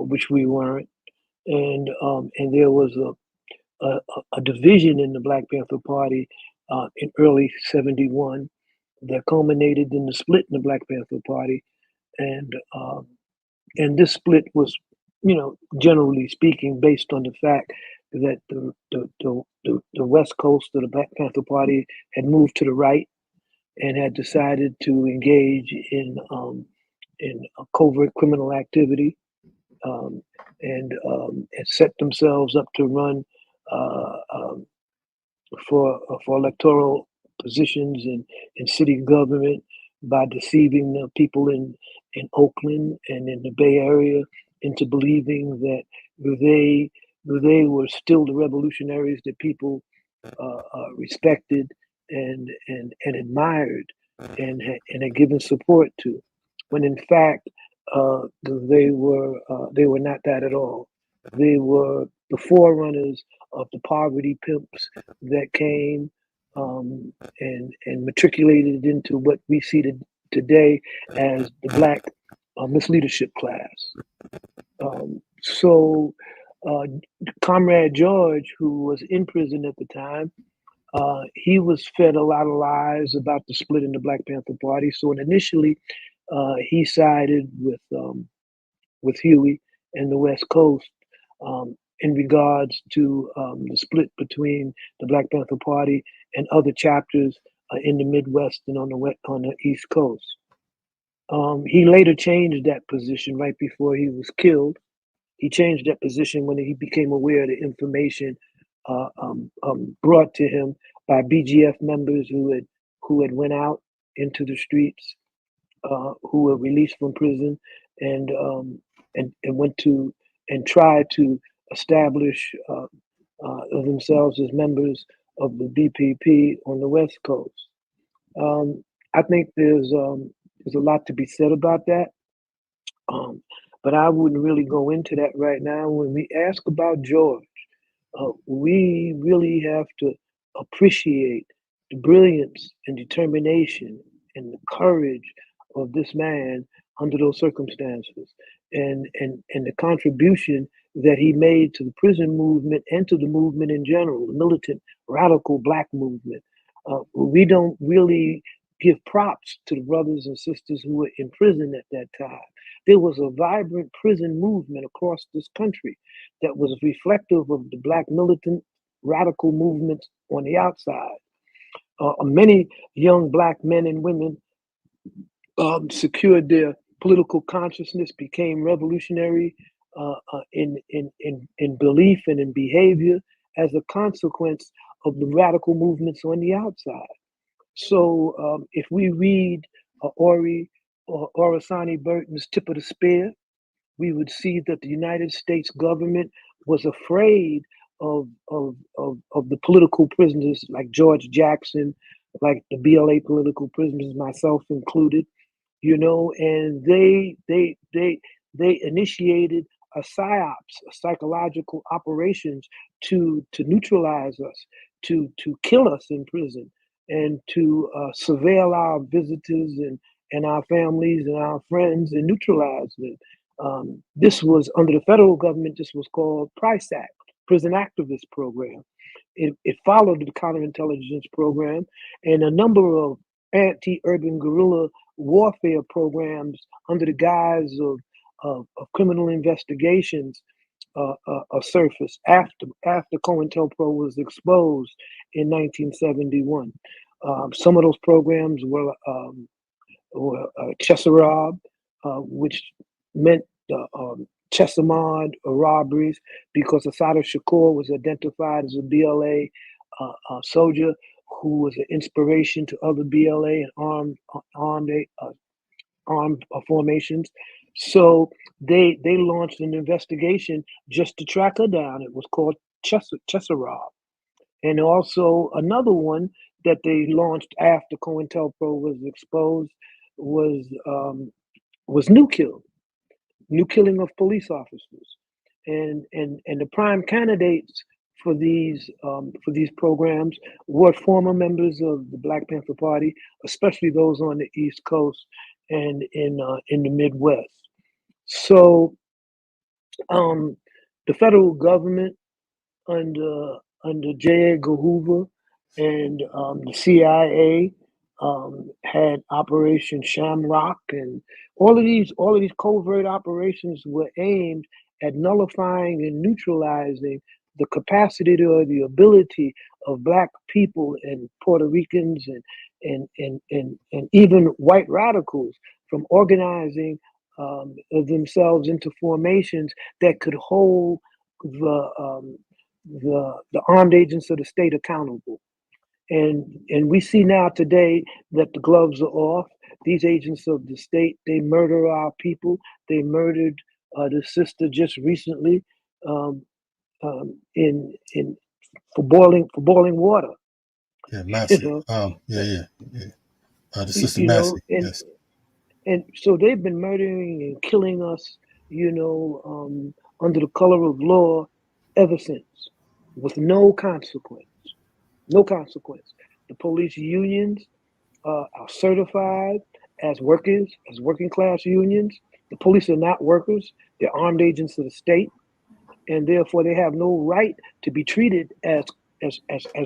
which we weren't. And there was a division in the Black Panther Party in early '71 that culminated in the split in the Black Panther Party, and this split was, generally speaking, based on the fact that the West Coast of the Black Panther Party had moved to the right and had decided to engage in a covert criminal activity, and set themselves up to run for electoral positions in city government by deceiving the people in Oakland and in the Bay Area into believing that they were still the revolutionaries that people respected and admired and had given support to, when in fact they were not that at all. They were the forerunners of the poverty pimps that came and matriculated into what we see today as the Black misleadership class. Comrade George, who was in prison at the time, he was fed a lot of lies about the split in the Black Panther Party. So initially, he sided with Huey and the West Coast in regards to the split between the Black Panther Party and other chapters in the Midwest and on the East Coast. He later changed that position right before he was killed. He changed that position when he became aware of the information brought to him by BGF members who had went out into the streets, who were released from prison, and went to and tried to establish themselves as members of the BPP on the West Coast. I think there's a lot to be said about that, but I wouldn't really go into that right now. When we ask about George, we really have to appreciate the brilliance and determination and the courage of this man under those circumstances, and the contribution that he made to the prison movement and to the movement in general, the militant radical black movement. We don't really give props to the brothers and sisters who were in prison at that time. There was a vibrant prison movement across this country that was reflective of the black militant radical movements on the outside. Many young black men and women secured their political consciousness, became revolutionary in belief and in behavior as a consequence of the radical movements on the outside. So if we read Ori or Orasani Burton's Tip of the Spear, we would see that the United States government was afraid of the political prisoners like George Jackson, like the BLA political prisoners, myself included, and they initiated a psyops, a psychological operations to neutralize us, to kill us in prison, and to surveil our visitors and our families and our friends and neutralize them. This was under the federal government. This was called PRICE Act, Prison Activist Program. It followed the counterintelligence program and a number of anti-urban guerrilla warfare programs under the guise of criminal investigations surfaced after COINTELPRO was exposed in 1971. Some of those programs were Chesarob, which meant Chesamond robberies, because Assata Shakur was identified as a BLA soldier who was an inspiration to other BLA and armed formations. So they launched an investigation just to track her down. It was called Chesarob. And also another one that they launched after COINTELPRO was exposed was New Killing of police officers, and the prime candidates for these programs were former members of the Black Panther Party, especially those on the East Coast and in the Midwest. So the federal government under J. Edgar Hoover and the CIA had Operation Shamrock, and all of these covert operations were aimed at nullifying and neutralizing the capacity or the ability of Black people and Puerto Ricans and even white radicals from organizing themselves into formations that could hold the armed agents of the state accountable. And we see now today that the gloves are off. These agents of the state, they murder our people. They murdered the sister just recently for boiling water. Yeah, Massey. The sister Massey. Yes. And so they've been murdering and killing us, under the color of law ever since, with no consequence. No consequence. The police unions are certified as workers, as working class unions. The police are not workers. They're armed agents of the state, and therefore they have no right to be treated as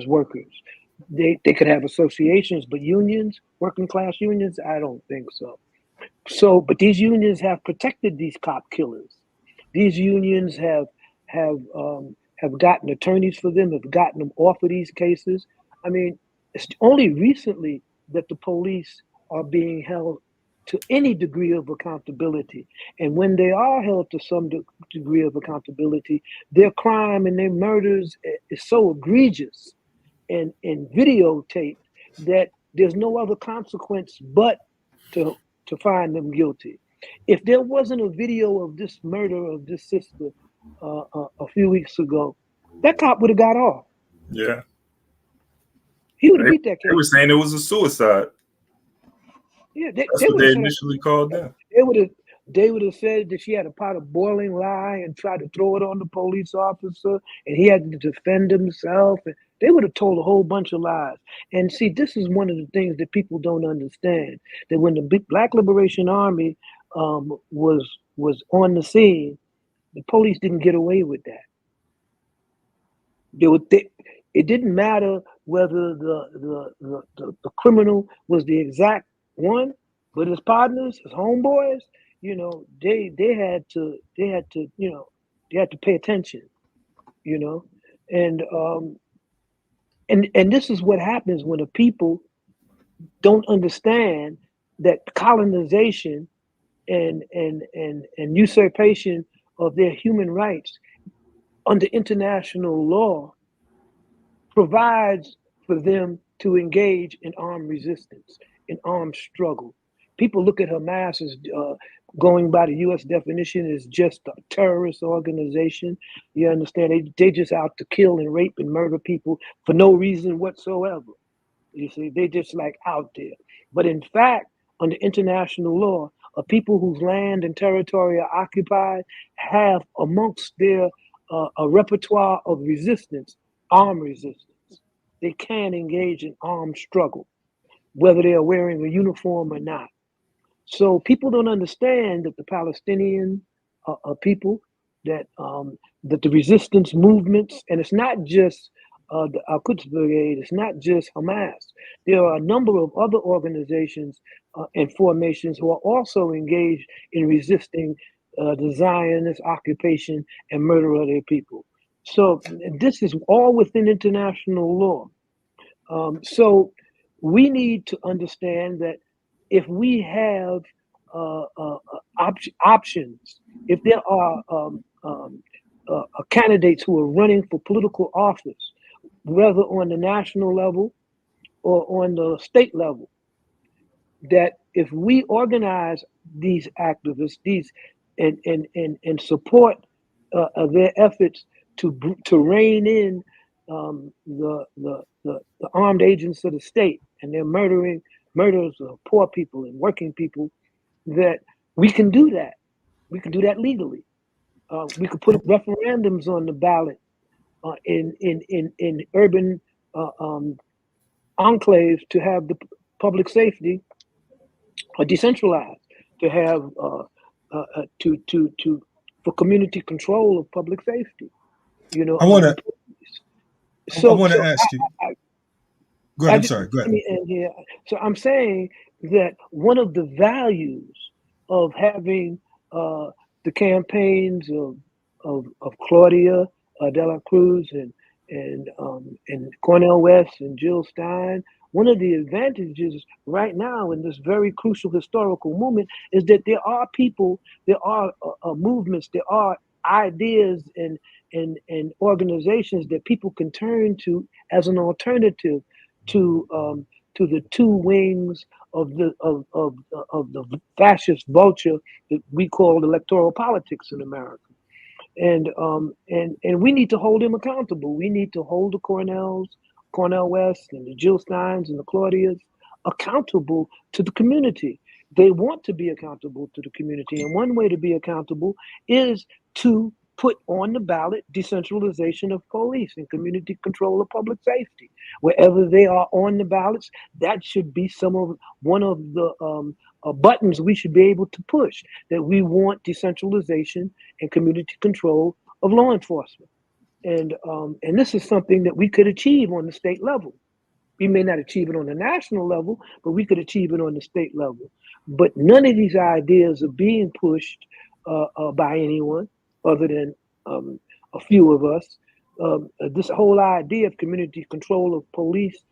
workers. They could have associations, but unions, working class unions, I don't think so. But these unions have protected these cop killers. These unions have gotten attorneys for them, have gotten them off of these cases. I mean, it's only recently that the police are being held to any degree of accountability. And when they are held to some degree of accountability, their crime and their murders is so egregious and videotaped that there's no other consequence but to find them guilty. If there wasn't a video of this murder of this sister a few weeks ago, that cop would have got off. Yeah. He would have beat that case. They were saying it was a suicide. Yeah, that's what they initially called them. They would have said that she had a pot of boiling lye and tried to throw it on the police officer, and he had to defend himself. And They would have told a whole bunch of lies. And see, this is one of the things that people don't understand, that when the Black Liberation Army was on the scene, the police didn't get away with that. It didn't matter whether the criminal was the exact one, but his partners, his homeboys, you know, they had to pay attention, you know, and this is what happens when the people don't understand that colonization and usurpation of their human rights under international law provides for them to engage in armed resistance, in armed struggle. People look at Hamas as, going by the U.S. definition, as just a terrorist organization. You understand? They just out to kill and rape and murder people for no reason whatsoever. You see, they just like out there. But in fact, under international law, people whose land and territory are occupied have amongst their a repertoire of resistance, armed resistance. They can engage in armed struggle, whether they are wearing a uniform or not. So people don't understand that the Palestinian people, that the resistance movements, and it's not just the Al-Quds Brigade, it's not just Hamas. There are a number of other organizations and formations who are also engaged in resisting the Zionist occupation and murder of their people. So this is all within international law. So we need to understand that if we have options, if there are candidates who are running for political office, whether on the national level or on the state level, that if we organize these activists, and support their efforts to rein in the armed agents of the state and their murders of poor people and working people, that we can do that. We can do that legally. We could put referendums on the ballot in urban enclaves to have the public safety decentralized, to have for community control of public safety. You know, I want to ask you. Go ahead. I'm sorry. Go ahead. So I'm saying that one of the values of having the campaigns of Claudia de la Cruz and Cornel West and Jill Stein, one of the advantages right now in this very crucial historical moment is that there are people, there are movements, there are ideas and organizations that people can turn to as an alternative to the two wings of the fascist vulture that we call electoral politics in America. And we need to hold them accountable. We need to hold the Cornell West and the Jill Steins and the Claudias accountable to the community. They want to be accountable to the community. And one way to be accountable is to put on the ballot decentralization of police and community control of public safety. Wherever they are on the ballots, that should be one of the buttons we should be able to push, that we want decentralization and community control of law enforcement. And this is something that we could achieve on the state level. We may not achieve it on the national level, but we could achieve it on the state level. But none of these ideas are being pushed by anyone other than a few of us. This whole idea of community control of police,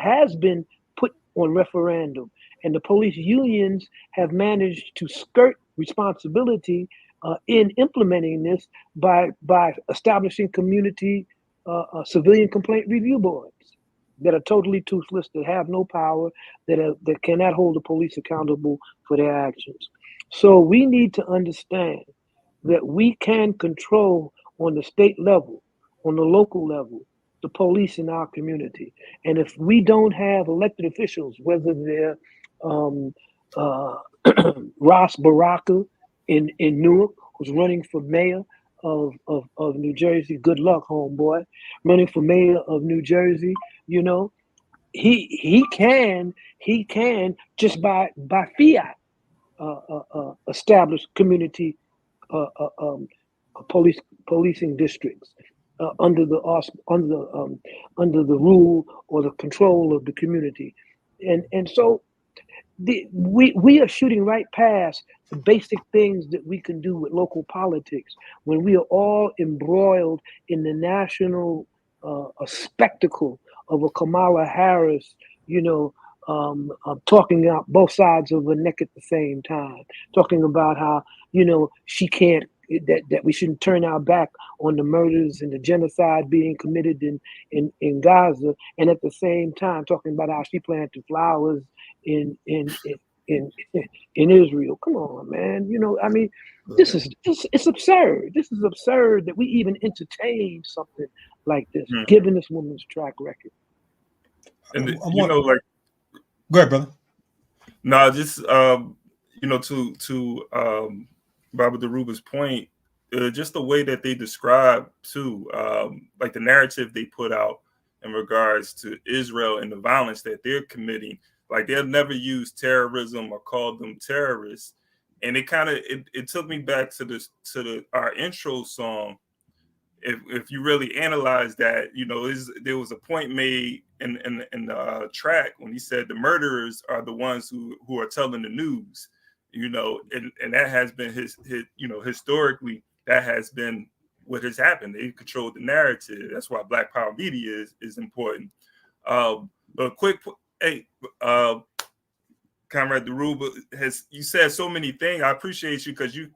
has been put on referendum, and the police unions have managed to skirt responsibility in implementing this by establishing community civilian complaint review boards that are totally toothless, that have no power, that cannot hold the police accountable for their actions. So we need to understand that we can control on the state level, on the local level, the police in our community. And if we don't have elected officials, whether they're Ross Baraka in Newark, who's running for mayor of New Jersey. Good luck, homeboy. Running for mayor of New Jersey, you know, he can just by fiat establish community policing districts under the rule or the control of the community, and so we are shooting right past the basic things that we can do with local politics when we are all embroiled in the national spectacle of a Kamala Harris, you know, talking out both sides of the neck at the same time, talking about how, you know, she can't, that we shouldn't turn our back on the murders and the genocide being committed in Gaza, and at the same time talking about how she planted flowers in Israel. Come on, man. You know, I mean, it's absurd. This is absurd that we even entertain something like this, given this woman's track record. And you know, like, go ahead, brother. No, just you know, to Baba Dhoruba's point, just the way that they describe too, like the narrative they put out in regards to Israel and the violence that they're committing. Like, they'll never use terrorism or call them terrorists, and it kind of it took me back to our intro song. If you really analyze that, you know, there was a point made in the track when he said the murderers are the ones who are telling the news, you know, and that has been his you know, historically that has been what has happened. They control the narrative. That's why Black Power media is important. But quick, hey, Comrade Dhoruba, you said so many things. I appreciate you because you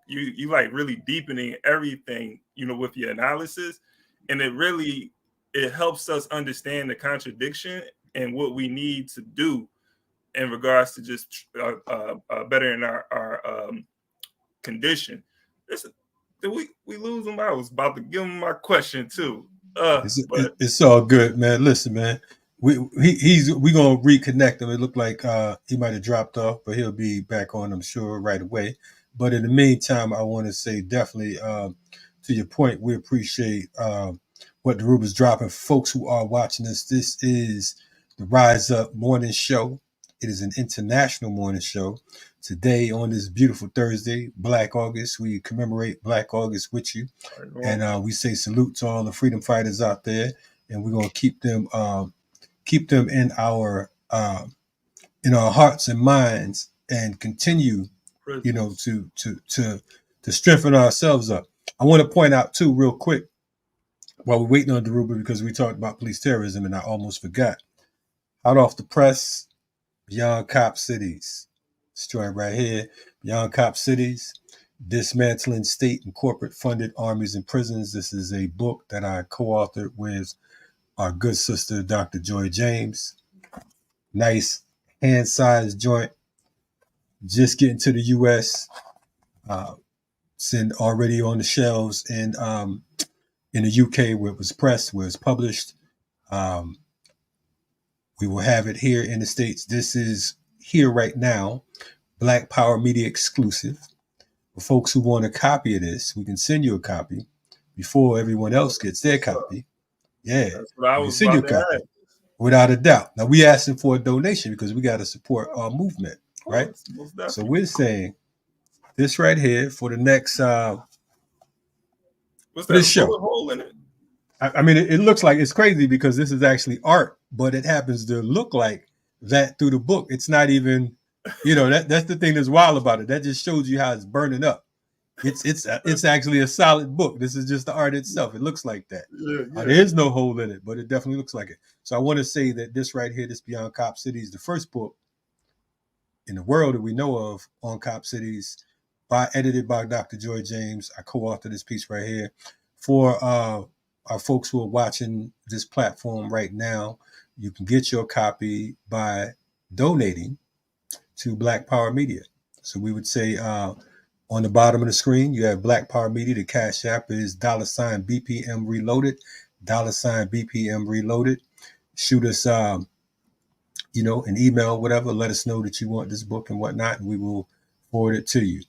like really deepening everything, you know, with your analysis, and it helps us understand the contradiction and what we need to do in regards to just bettering our condition. Listen, did we lose him? I was about to give him my question too. It's all good, man. Listen, man. We gonna reconnect him. It looked like he might have dropped off, but he'll be back on, I'm sure, right away. But in the meantime, I want to say definitely to your point, we appreciate what Dhoruba's dropping. Folks who are watching us, this is the Rise Up Morning Show. It is an international morning show. Today, on this beautiful Thursday, Black August, we commemorate Black August with you. And we say salute to all the freedom fighters out there. And we're going to keep them in our hearts and minds, and continue, you know, to strengthen ourselves up. I want to point out too, real quick, while we're waiting on Dhoruba, because we talked about police terrorism and I almost forgot. Hot off the press, Beyond Cop Cities. This joint right here, Beyond Cop Cities, Dismantling State and Corporate Funded Armies and Prisons. This is a book that I co-authored with our good sister, Dr. Joy James. Nice hand-sized joint. Just getting to the U.S. It's already on the shelves in the U.K. where it was pressed, where it's published. We will have it here in the States. This is here right now, Black Power Media exclusive. For folks who want a copy of this, we can send you a copy before everyone else gets their copy. Yeah, that's what I was send you a copy, without a doubt. Now we asking for a donation because we got to support our movement, right? So we're saying this right here for the next what's this show. Hole in it? I mean, it looks like it's crazy because this is actually art, but it happens to look like that through the book. It's not even, you know, that's the thing that's wild about it. That just shows you how it's burning up. It's actually a solid book. This is just the art itself. It looks like that. Yeah. There is no hole in it, but it definitely looks like it. So I want to say that this right here, this Beyond Cop Cities, the first book in the world that we know of on Cop Cities, edited by Dr. Joy James. I co-authored this piece right here for our folks who are watching this platform right now. You can get your copy by donating to Black Power Media. So we would say on the bottom of the screen, you have Black Power Media. The Cash App is $BPM Reloaded, $BPM Reloaded. Shoot us, you know, an email, whatever. Let us know that you want this book and whatnot, and we will forward it to you.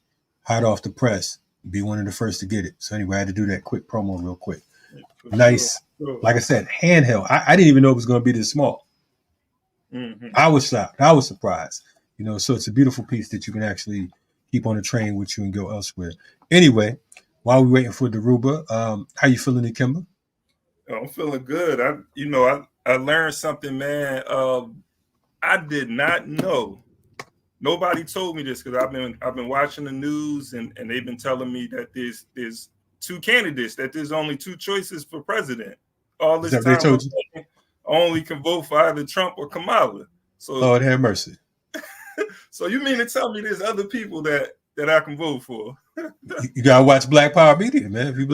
Hot off the press, be one of the first to get it. So anyway, I had to do that quick promo real quick. Nice. Sure. Like I said, handheld. I didn't even know it was going to be this small. Mm-hmm. I was shocked. I was surprised. You know, so it's a beautiful piece that you can actually keep on the train with you and go elsewhere. Anyway, while we're waiting for Dhoruba, how you feeling, Ikemba? I'm feeling good. I learned something, man. I did not know. Nobody told me this because I've been watching the news and they've been telling me that there's two candidates, that there's only two choices for president. All this time, they told you? I only can vote for either Trump or Kamala. So Lord have mercy. So you mean to tell me there's other people that I can vote for? You gotta watch Black Power Media, man. If you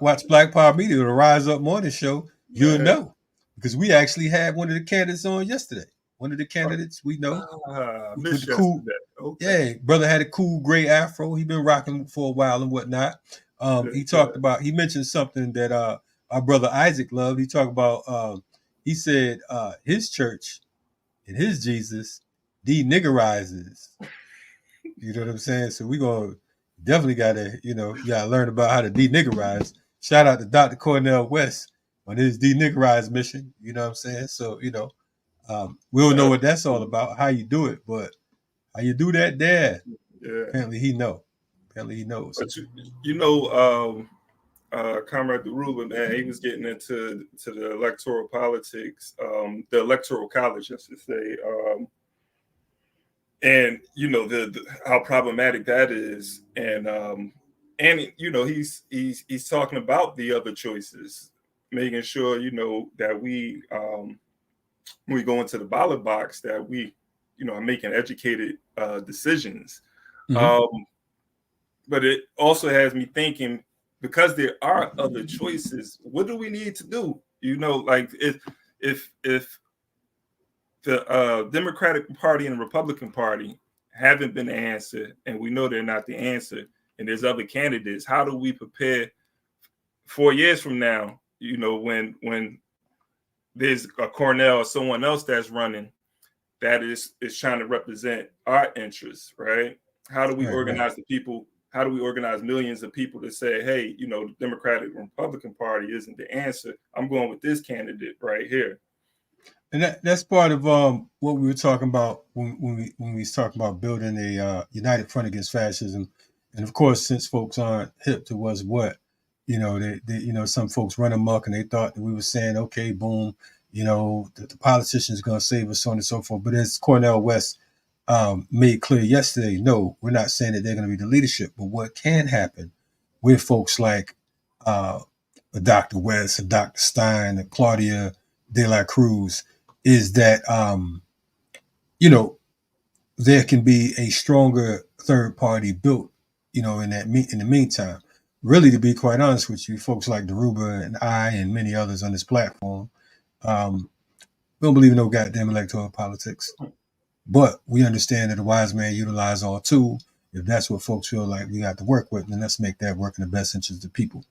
watch Black Power Media, the Rise Up Morning Show, you'll know. Because we actually had one of the candidates on yesterday. One of the candidates we know. With the cool, okay. Yeah, brother had a cool gray afro. He's been rocking for a while and whatnot. He mentioned something that our brother Isaac loved. He talked about he said his church and his Jesus deniggerizes. You know what I'm saying? So we gonna definitely gotta, you gotta learn about how to deniggerize. Shout out to Dr. Cornell West on his deniggerize mission. You know what I'm saying? So, we don't know what that's all about, how you do it, but how you do that there. Yeah. Apparently he knows. But Comrade Dhoruba, man, he was getting into the electoral politics, the electoral college, I should say. And the how problematic that is, and he's talking about the other choices, making sure that we when we go into the ballot box that we are making educated decisions. Mm-hmm. But it also has me thinking, because there are other choices, what do we need to do? Like if the Democratic Party and the Republican Party haven't been the answer, and we know they're not the answer, and there's other candidates, how do we prepare 4 years from now, when there's a Cornell or someone else that's running that is trying to represent our interests, right? How do we organize the people? How do we organize millions of people to say, hey, the Democratic and Republican Party isn't the answer. I'm going with this candidate right here. And that's part of what we were talking about when we was talking about building a united front against fascism. And of course, since folks aren't hip to what, some folks run amok and they thought that we were saying, okay, boom, that the politicians going to save us, so on and so forth. But as Cornell West made clear yesterday, no, we're not saying that they're going to be the leadership. But what can happen with folks like Dr. West and Dr. Stein and Claudia De La Cruz is that, there can be a stronger third party built, in the meantime. Really, to be quite honest with you, folks like Dhoruba and I and many others on this platform, we don't believe in no goddamn electoral politics. But we understand that a wise man utilizes all tools. If that's what folks feel like we got to work with, then let's make that work in the best interest of the people.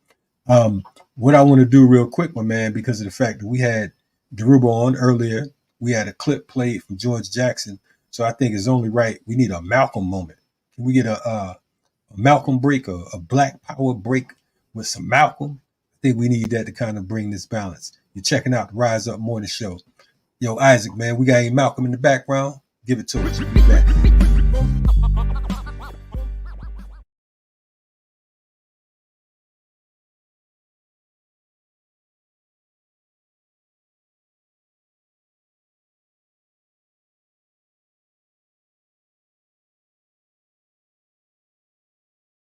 What I want to do real quick, my man, because of the fact that we had Dhoruba on earlier, we had a clip played from George Jackson. So I think it's only right. We need a Malcolm moment. Can we get a Malcolm break, a Black Power break with some Malcolm? I think we need that to kind of bring this balance. You're checking out the Rise Up Morning Show. Yo, Isaac, man, we got a Malcolm in the background. Give it to us. We'll be back.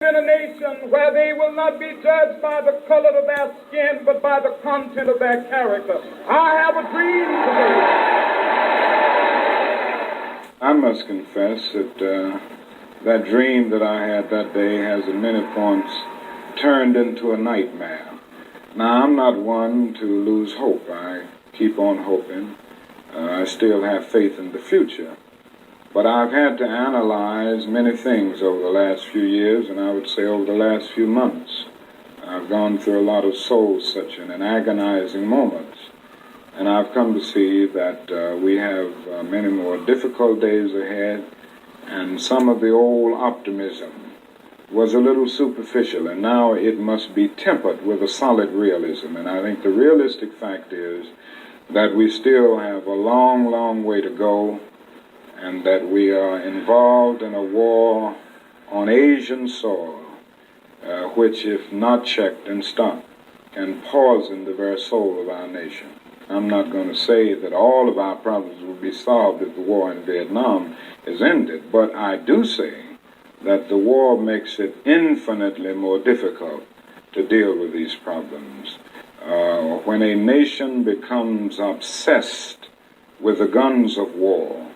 In a nation where they will not be judged by the color of their skin, but by the content of their character. I have a dream today. I must confess that that dream that I had that day has at many points turned into a nightmare. Now, I'm not one to lose hope. I keep on hoping. I still have faith in the future. But I've had to analyze many things over the last few years, and I would say over the last few months. I've gone through a lot of soul-searching and agonizing moments, and I've come to see that we have many more difficult days ahead, and some of the old optimism was a little superficial, and now it must be tempered with a solid realism. And I think the realistic fact is that we still have a long, long way to go, and that we are involved in a war on Asian soil, which, if not checked and stopped, can poison the very soul of our nation. I'm not going to say that all of our problems will be solved if the war in Vietnam is ended, but I do say that the war makes it infinitely more difficult to deal with these problems. When a nation becomes obsessed with the guns of war,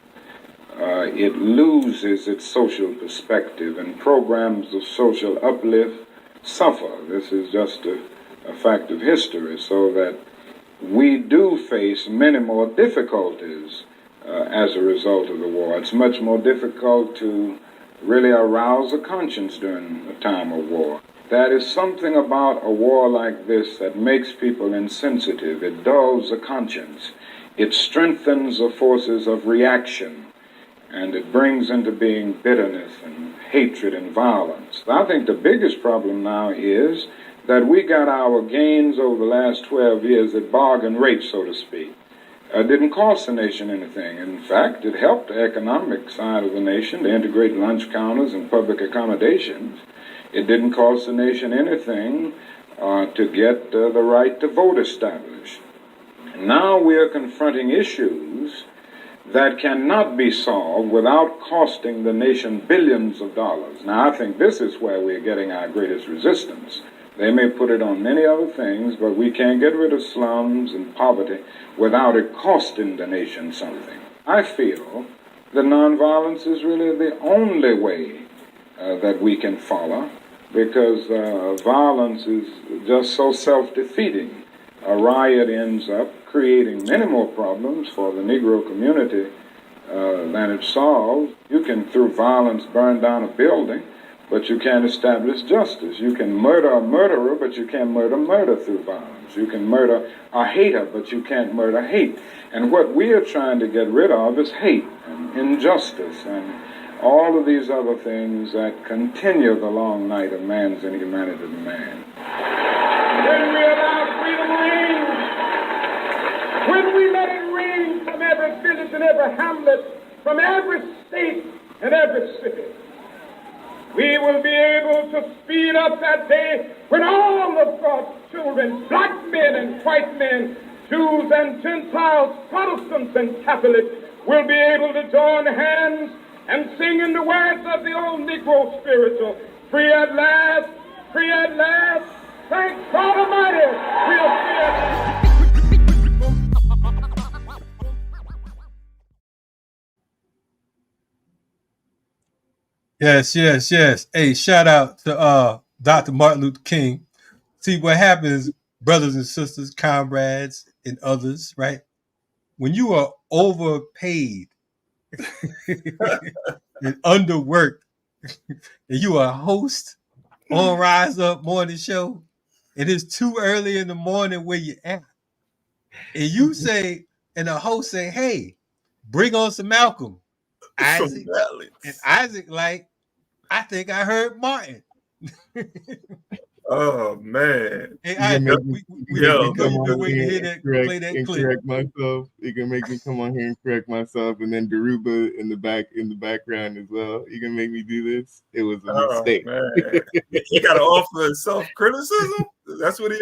it loses its social perspective, and programs of social uplift suffer. This is just a fact of history, so that we do face many more difficulties as a result of the war. It's much more difficult to really arouse a conscience during a time of war. There is something about a war like this that makes people insensitive. It dulls the conscience. It strengthens the forces of reaction, and it brings into being bitterness and hatred and violence. I think the biggest problem now is that we got our gains over the last 12 years at bargain rate, so to speak. It didn't cost the nation anything. In fact, it helped the economic side of the nation to integrate lunch counters and public accommodations. It didn't cost the nation anything to get the right to vote established. Now we are confronting issues that cannot be solved without costing the nation billions of dollars. Now, I think this is where we're getting our greatest resistance. They may put it on many other things, but we can't get rid of slums and poverty without it costing the nation something. I feel that nonviolence is really the only way that we can follow, because violence is just so self-defeating. A riot ends up creating many more problems for the Negro community than it solves. You can, through violence, burn down a building, but you can't establish justice. You can murder a murderer, but you can't murder through violence. You can murder a hater, but you can't murder hate. And what we are trying to get rid of is hate and injustice and all of these other things that continue the long night of man's inhumanity to man. When we allow freedom reign, when we let it reign from every village and every hamlet, from every state and every city, we will be able to speed up that day when all of God's children, black men and white men, Jews and Gentiles, Protestants and Catholics, will be able to join hands and sing in the words of the old Negro spiritual, free at last, thank God Almighty, we are free at last. Yes. Hey, shout out to Dr. Martin Luther King. See what happens, brothers and sisters, comrades, and others, right? When you are overpaid and underworked, and you are a host on Rise Up Morning Show, and it's too early in the morning where you at, and you say, and the host say, hey, bring on some Malcolm. Isaac, and Isaac like, I think I heard Martin. Oh man! Hey, Isaac, we know you've been waiting to hear that, play that clip. Correct myself. You can make me come on here and correct myself, and then Dhoruba in the background as well. You can make me do this. It was a mistake. Man. He got to offer self-criticism. That's what he.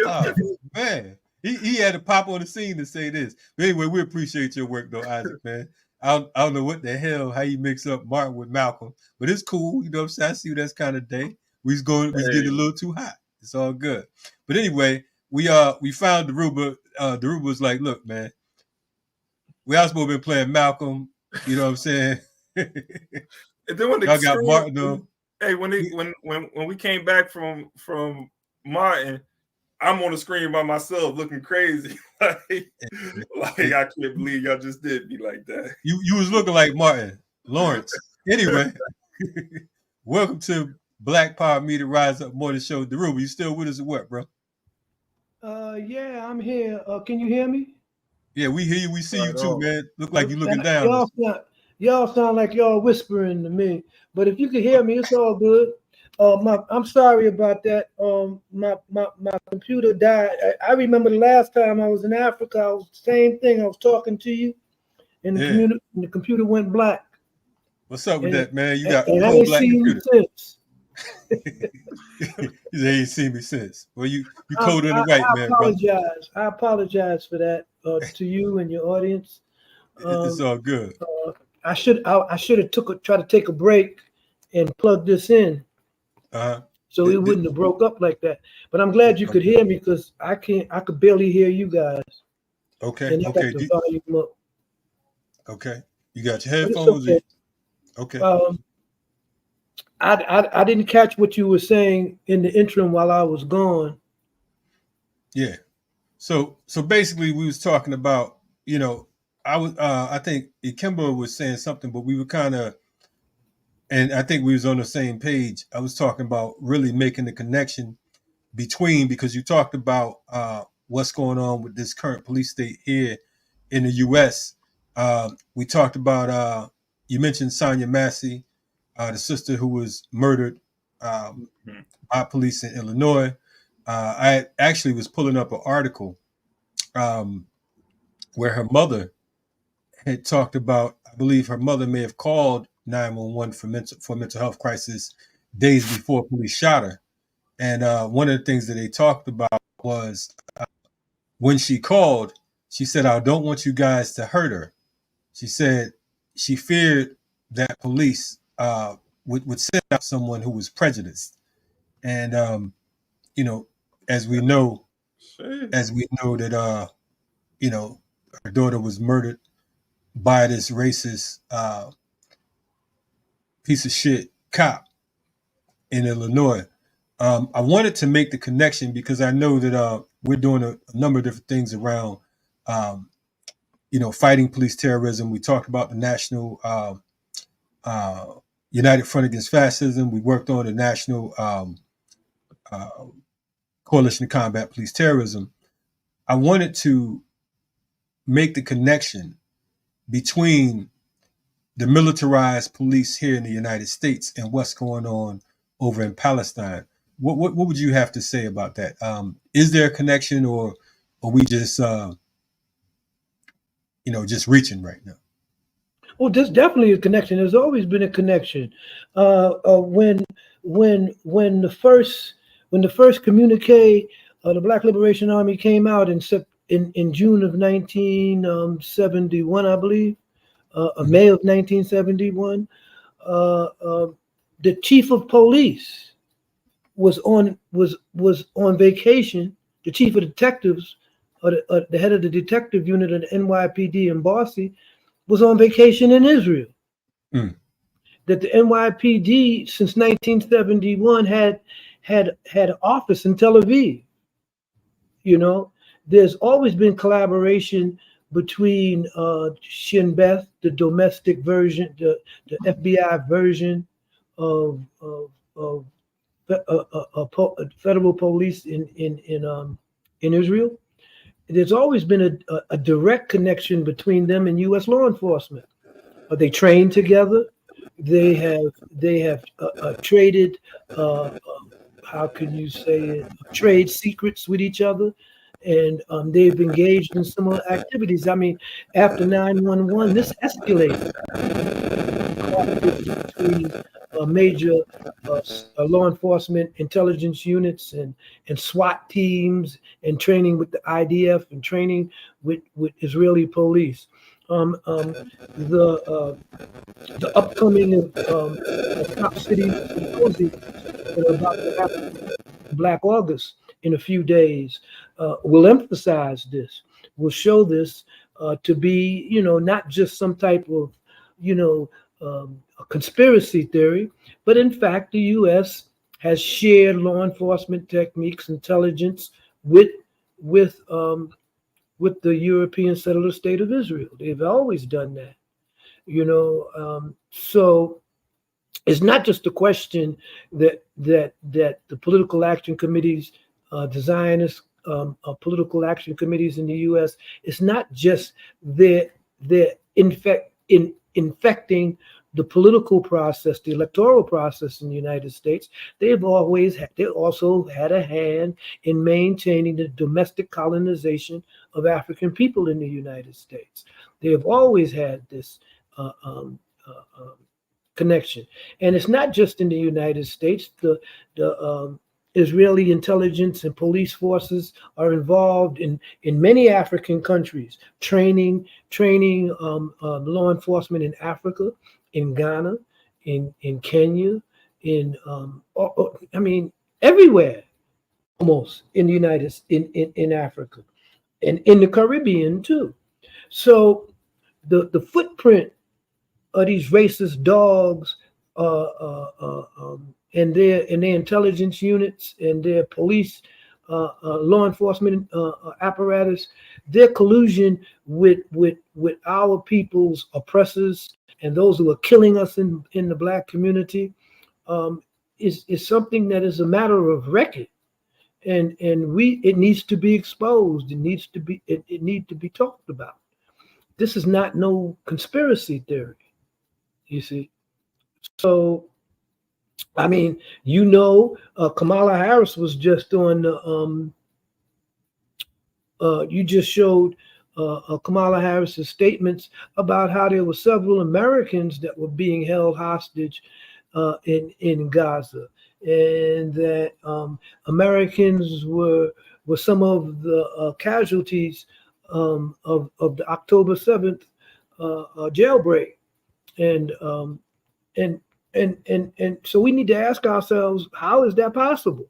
Man, he had to pop on the scene to say this. But anyway, we appreciate your work, though, Isaac, man. I don't know what the hell, how you mix up Martin with Malcolm, but it's cool. You know what I'm saying? I see that's kind of day. We getting a little too hot. It's all good. But anyway, we found Dhoruba. Dhoruba was like, look, man, we all supposed to be playing Malcolm. You know what I'm saying? And then when y'all got Martin though. Hey, when we came back from Martin, I'm on the screen by myself looking crazy. like I can't believe y'all just did me like that. You was looking like Martin Lawrence. Anyway, welcome to Black Power Media Rise Up Morning Show. Dhoruba, you still with us or what, bro? Yeah, I'm here. Can you hear me? Yeah, we hear you. We see you too, man. Look like you looking down. Y'all sound like y'all whispering to me. But if you can hear me, it's all good. I'm sorry about that. My computer died. I remember the last time I was in Africa. I was the same thing. I was talking to you, and the computer went black. What's up with that, man? You got and I whole ain't black seen computer. you since. You ain't seen me since. Well, you coded in the right, man. Apologize. I apologize for that to you and your audience. It's all good. I should have tried to take a break and plug this in, so it wouldn't have broke up like that. But I'm glad you could hear me, because I could barely hear you guys. Okay. And I got the volume up. Okay. You got your headphones. Okay. I didn't catch what you were saying in the interim while I was gone. Yeah. So basically we was talking about, I think Ikemba was saying something, but we were kind of, and I think we was on the same page. I was talking about really making the connection between, because you talked about what's going on with this current police state here in the U.S. We talked about, you mentioned Sonia Massey, the sister who was murdered by police in Illinois. I actually was pulling up an article where her mother had talked about, I believe her mother may have called 911 for mental health crisis days before police shot her. And one of the things that they talked about was when she called, she said, "I don't want you guys to hurt her." She said she feared that police would send out someone who was prejudiced. And, as we know that, her daughter was murdered by this racist piece of shit cop in Illinois. I wanted to make the connection because I know that we're doing a number of different things around, fighting police terrorism. We talked about the National United Front Against Fascism. We worked on the National Coalition to Combat Police Terrorism. I wanted to make the connection between the militarized police here in the United States and what's going on over in Palestine. What would you have to say about that? Is there a connection, or are we just just reaching right now? Well, there's definitely a connection. There's always been a connection. When the first communique, the Black Liberation Army came out in June of 1971, I believe, May of 1971. The chief of police was on vacation. The chief of detectives, or the head of the detective unit of the NYPD in Boise, was on vacation in Israel. That the NYPD since 1971 had an office in Tel Aviv. There's always been collaboration between Shin Beth, the domestic version, the FBI version of federal police in Israel. There's always been a direct connection between them and U.S. law enforcement. They train together. They have traded, how can you say it, trade secrets with each other, and they've engaged in similar activities. I mean, after 9/11, this escalated between major law enforcement intelligence units and SWAT teams, and training with the IDF and training with Israeli police. The upcoming top city symposium that are about to happen, Black August, in a few days, will emphasize this, will show this to be, not just some type of, a conspiracy theory, but in fact, the U.S. has shared law enforcement techniques, intelligence with the European settler state of Israel. They've always done that, so it's not just a question that the political action committees, the Zionist political action committees in the U.S., it's not just their infecting the political process, the electoral process in the United States. They also had a hand in maintaining the domestic colonization of African people in the United States. They have always had this connection. And it's not just in the United States. The Israeli intelligence and police forces are involved in many African countries, training law enforcement in Africa, in Ghana, in Kenya, everywhere, almost in the in Africa, and in the Caribbean too. So the footprint of these racist dogs and their intelligence units and their police law enforcement apparatus, their collusion with our people's oppressors and those who are killing us in the Black community is something that is a matter of record, and it needs to be exposed. It needs to be talked about. This is not no conspiracy theory, you see. So, I mean, Kamala Harris was just on the you just showed Kamala Harris's statements about how there were several Americans that were being held hostage in Gaza, and that Americans were some of the casualties of the October 7th jailbreak, and so we need to ask ourselves, how is that possible?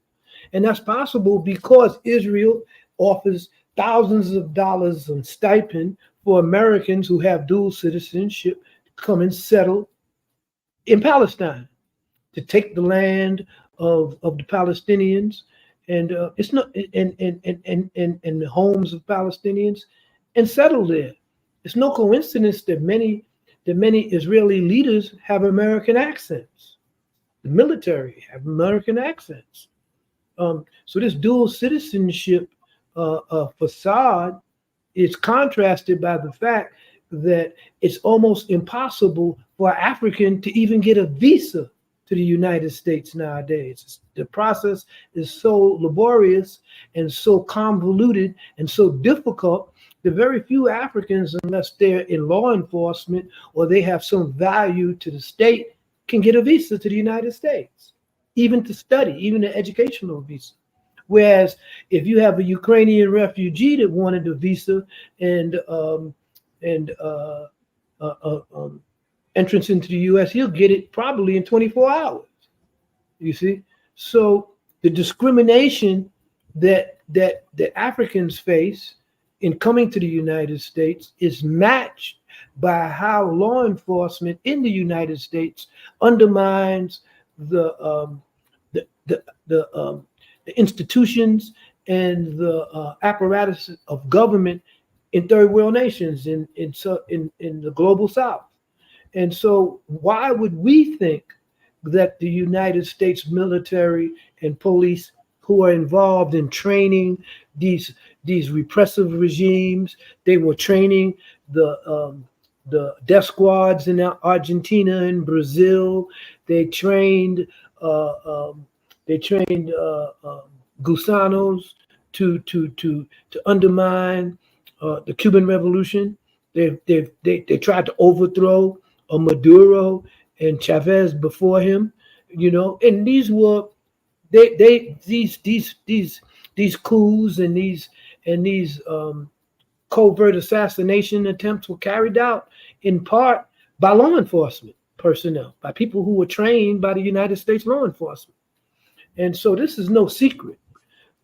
And that's possible because Israel offers thousands of dollars in stipend for Americans who have dual citizenship to come and settle in Palestine, to take the land of the Palestinians and it's not and the homes of Palestinians and settle there. It's no coincidence that many Israeli leaders have American accents. The military have American accents. So this dual citizenship facade is contrasted by the fact that it's almost impossible for an African to even get a visa to the United States nowadays. The process is so laborious and so convoluted and so difficult that very few Africans, unless they're in law enforcement or they have some value to the state, can get a visa to the United States, even to study, even an educational visa. Whereas if you have a Ukrainian refugee that wanted a visa and entrance into the U.S., he'll get it probably in 24 hours. You see, so the discrimination that Africans face in coming to the United States is matched by how law enforcement in the United States undermines the institutions and the apparatus of government in third world nations in the global South. And so why would we think that the United States military and police, who are involved in training these repressive regimes, they were training the death squads in Argentina and Brazil, they trained gusanos to undermine the Cuban Revolution. They tried to overthrow Maduro and Chavez before him, and these were these coups and these covert assassination attempts were carried out in part by law enforcement personnel, by people who were trained by the United States law enforcement. And so this is no secret.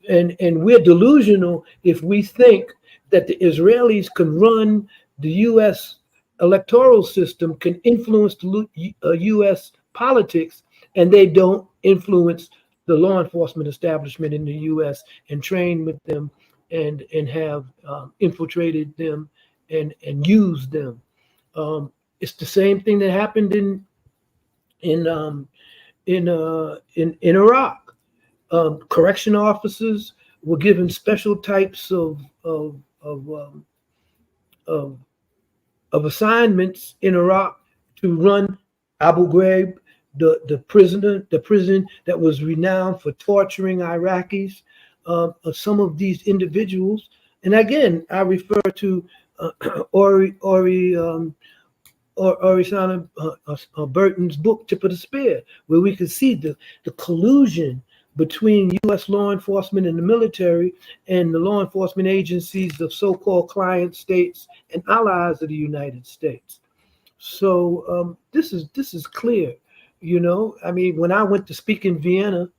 And we're delusional if we think that the Israelis can run the U.S. electoral system, can influence the U.S. politics, and they don't influence the law enforcement establishment in the U.S. and train with them and have infiltrated them and used them. It's the same thing that happened in Iraq. Correctional officers were given special types of assignments in Iraq to run Abu Ghraib, the prison that was renowned for torturing Iraqis. Some of these individuals, and again, I refer to Ori Burton's book, Tip of the Spear, where we could see the collusion between U.S. law enforcement and the military and the law enforcement agencies of so-called client states and allies of the United States. So this is clear. You know, I mean, when I went to speak in Vienna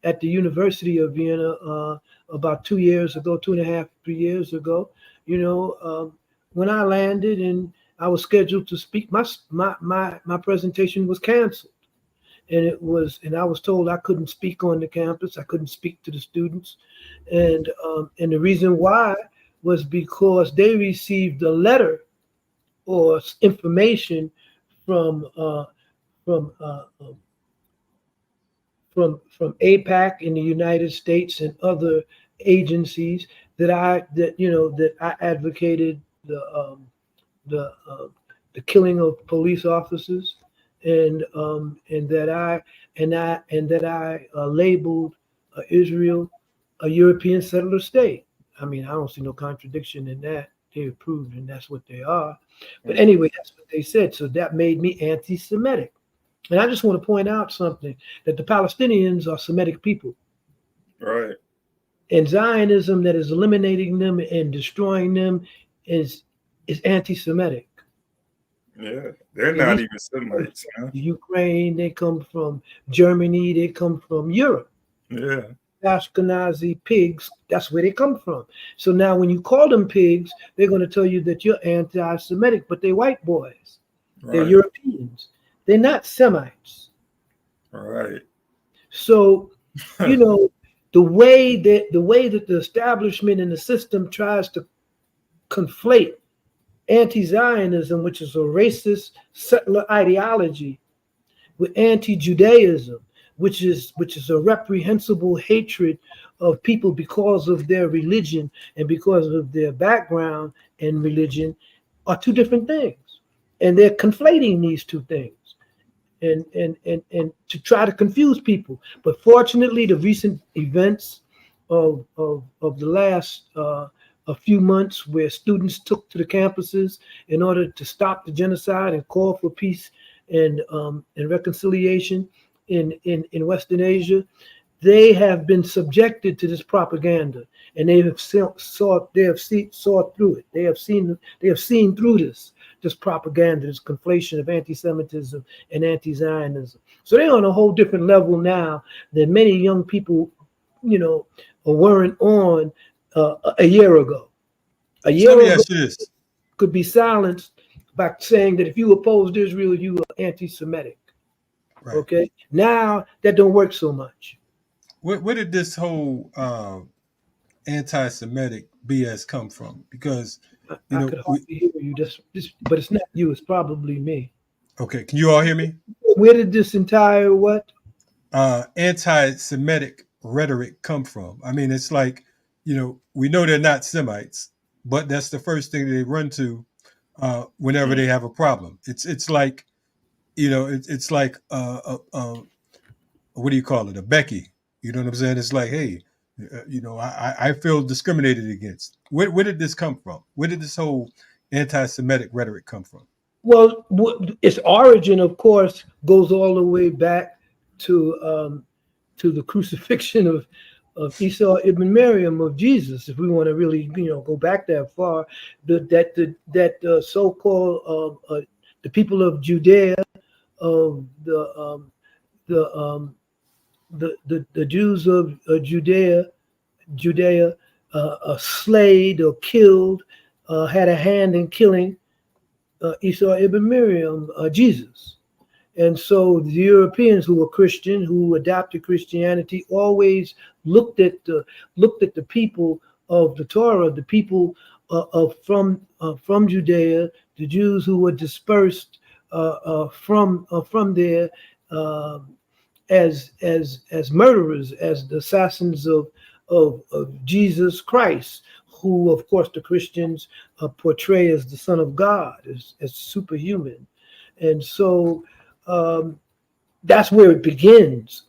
at the University of Vienna about 2 years ago, 2.5, 3 years ago, you know, when I landed and I was scheduled to speak, my presentation was canceled. And I was told I couldn't speak on the campus. I couldn't speak to the students. And the reason why was because they received a letter or information from APAC in the United States and other agencies that I advocated the killing of police officers, and that I labeled Israel a European settler state. I mean, I don't see no contradiction in that. They approved, and that's what they are. But anyway, that's what they said. So that made me anti-Semitic. And I just want to point out something, that the Palestinians are Semitic people. Right. And Zionism that is eliminating them and destroying them is anti-Semitic. Yeah, they're not even Semites. Huh? Ukraine, they come from Germany, they come from Europe. Yeah. Ashkenazi pigs, that's where they come from. So now when you call them pigs, they're going to tell you that you're anti-Semitic, but they're white boys. Right. They're Europeans. They're not Semites. All right. So, you know, the way that the establishment and the system tries to conflate anti-Zionism, which is a racist settler ideology, with anti-Judaism, which is a reprehensible hatred of people because of their religion and because of their background and religion, are two different things. And they're conflating these two things and to try to confuse people. But fortunately, the recent events of the last a few months, where students took to the campuses in order to stop the genocide and call for peace and reconciliation in Western Asia, they have been subjected to this propaganda, and they have saw through it. They have seen through this propaganda, this conflation of anti-Semitism and anti-Zionism. So they're on a whole different level now than many young people, you know, weren't on a year ago. A year ago could be silenced by saying that if you opposed Israel, you were anti-Semitic. Right. Okay, now that don't work so much. Where did this whole anti-Semitic BS come from? Because I could hardly hear you, but it's not you. It's probably me. Okay, can you all hear me? Where did this entire what? Anti-Semitic rhetoric come from? I mean, it's like, you know, we know they're not Semites, but that's the first thing they run to whenever they have a problem. It's like, you know, it's like what do you call it? A Becky. You know what I'm saying? It's like, hey, you know, I feel discriminated against. Where did this come from? Where did this whole anti-Semitic rhetoric come from? Well, its origin, of course, goes all the way back to the crucifixion of Isa ibn Maryam, of Jesus. If we want to really, you know, go back that far, that so-called the people of Judea, of the Jews of Judea, slayed or killed, had a hand in killing Isa ibn Maryam, Jesus. And so the Europeans who were Christian, who adopted Christianity, always looked at the people of the Torah, the people from Judea, the Jews who were dispersed from there, as murderers, as the assassins of Jesus Christ, who, of course, the Christians portray as the Son of God, as superhuman. And so that's where it begins.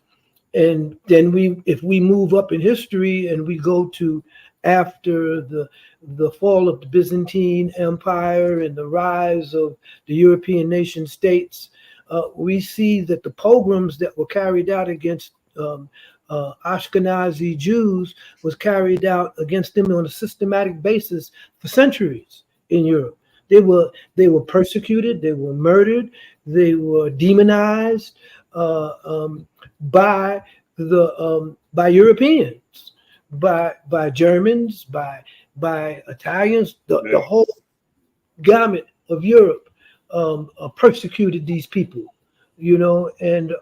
And then if we move up in history and we go to after the fall of the Byzantine Empire and the rise of the European nation states, we see that the pogroms that were carried out against Ashkenazi Jews was carried out against them on a systematic basis for centuries in Europe. They were persecuted, they were murdered, they were demonized by Europeans, by Germans, by Italians. The whole gamut of Europe persecuted these people, and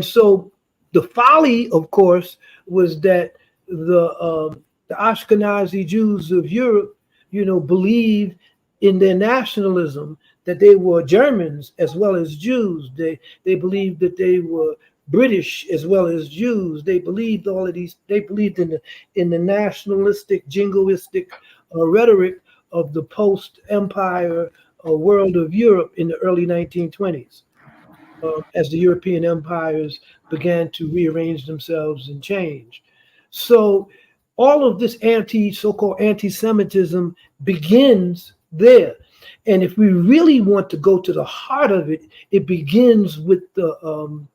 so the folly, of course, was that the Ashkenazi Jews of Europe, believed in their nationalism that they were Germans as well as Jews. They believed that they were British as well as Jews. They believed all of these. They believed in the nationalistic, jingoistic rhetoric of the post-empire world of Europe in the early 1920s, as the European empires began to rearrange themselves and change. So all of this so-called anti-Semitism begins there. And if we really want to go to the heart of it, it begins with the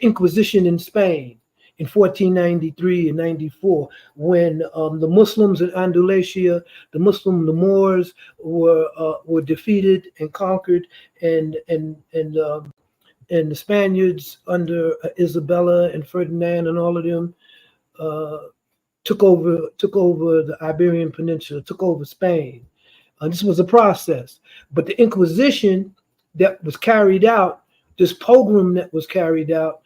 Inquisition in Spain in 1493 and 94, when the Muslims in Andalusia, the Moors were defeated and conquered, and the Spaniards under Isabella and Ferdinand and all of them took over the Iberian Peninsula, took over Spain. This was a process, but the Inquisition that was carried out, this pogrom that was carried out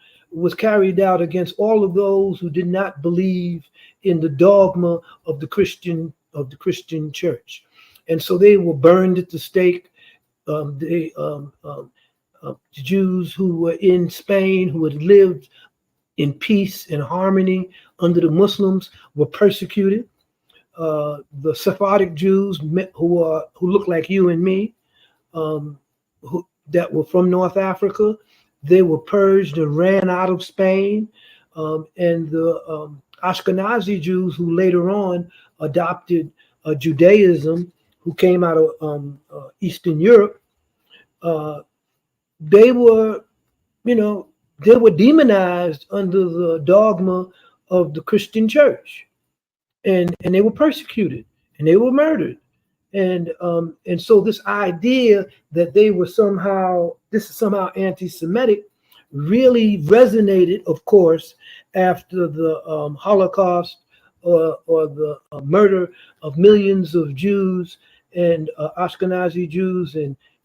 against all of those who did not believe in the dogma of the Christian church, and so they were burned at the stake. The Jews who were in Spain, who had lived in peace and harmony under the Muslims, were persecuted. The Sephardic Jews who look like you and me, that were from North Africa, they were purged and ran out of Spain. And the Ashkenazi Jews who later on adopted Judaism, who came out of Eastern Europe, they were demonized under the dogma of the Christian church, and they were persecuted and they were murdered, and so this idea that they were somehow anti-Semitic really resonated, of course, after the Holocaust or the murder of millions of Jews and Ashkenazi Jews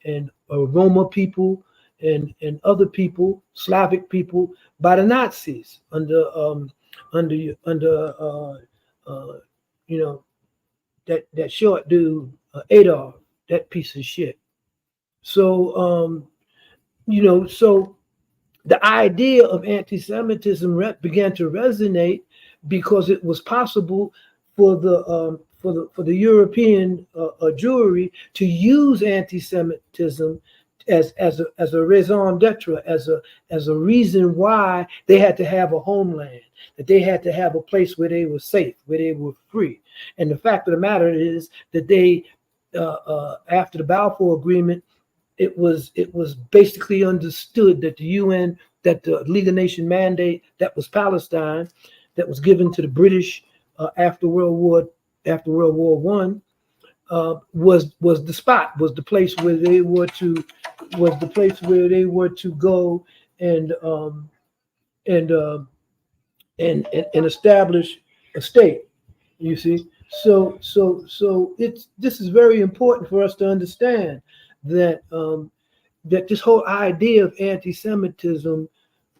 and Roma people and other people, Slavic people, by the Nazis under that short dude Adolf, that piece of shit. So so the idea of anti-Semitism began to resonate because it was possible for the European Jewry to use anti-Semitism as a raison d'etre, as a reason why they had to have a homeland, that they had to have a place where they were safe, where they were free. And the fact of the matter is that they, after the Balfour Agreement, it was basically understood that the UN, that the League of Nations mandate that was Palestine, that was given to the British after World War I, was the spot, was the place where they were to go and establish a state. You see, so this is very important for us to understand that that this whole idea of anti-Semitism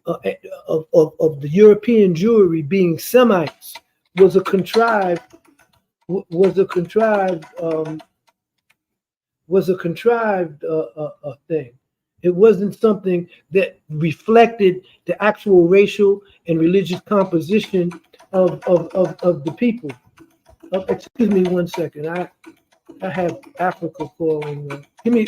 of the European Jewry being Semites was a contrived thing. It wasn't something that reflected the actual racial and religious composition of the people. Excuse me 1 second. I have Africa calling. Give me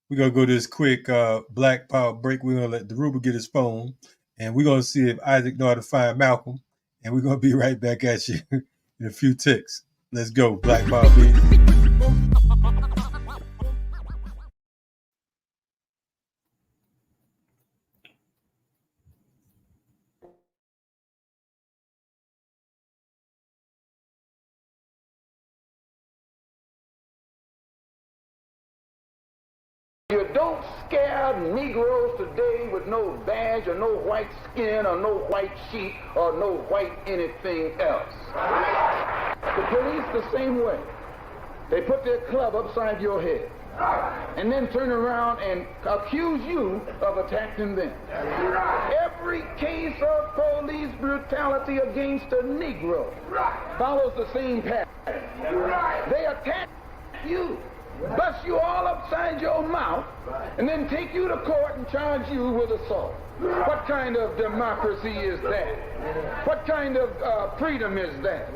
We're going to go to this quick Black Power break. We're going to let Dhoruba get his phone, and we're going to see if Isaac know how to find Malcolm, and we're going to be right back at you in a few ticks. Let's go, Black Power B. You don't scare Negroes today with no badge or no white skin or no white sheep or no white anything else. The police the same way. They put their club upside your head and then turn around and accuse you of attacking them. Every case of police brutality against a Negro follows the same pattern. They attack you, bust you all upside your mouth, and then take you to court and charge you with assault. What kind of democracy is that? What kind of freedom is that?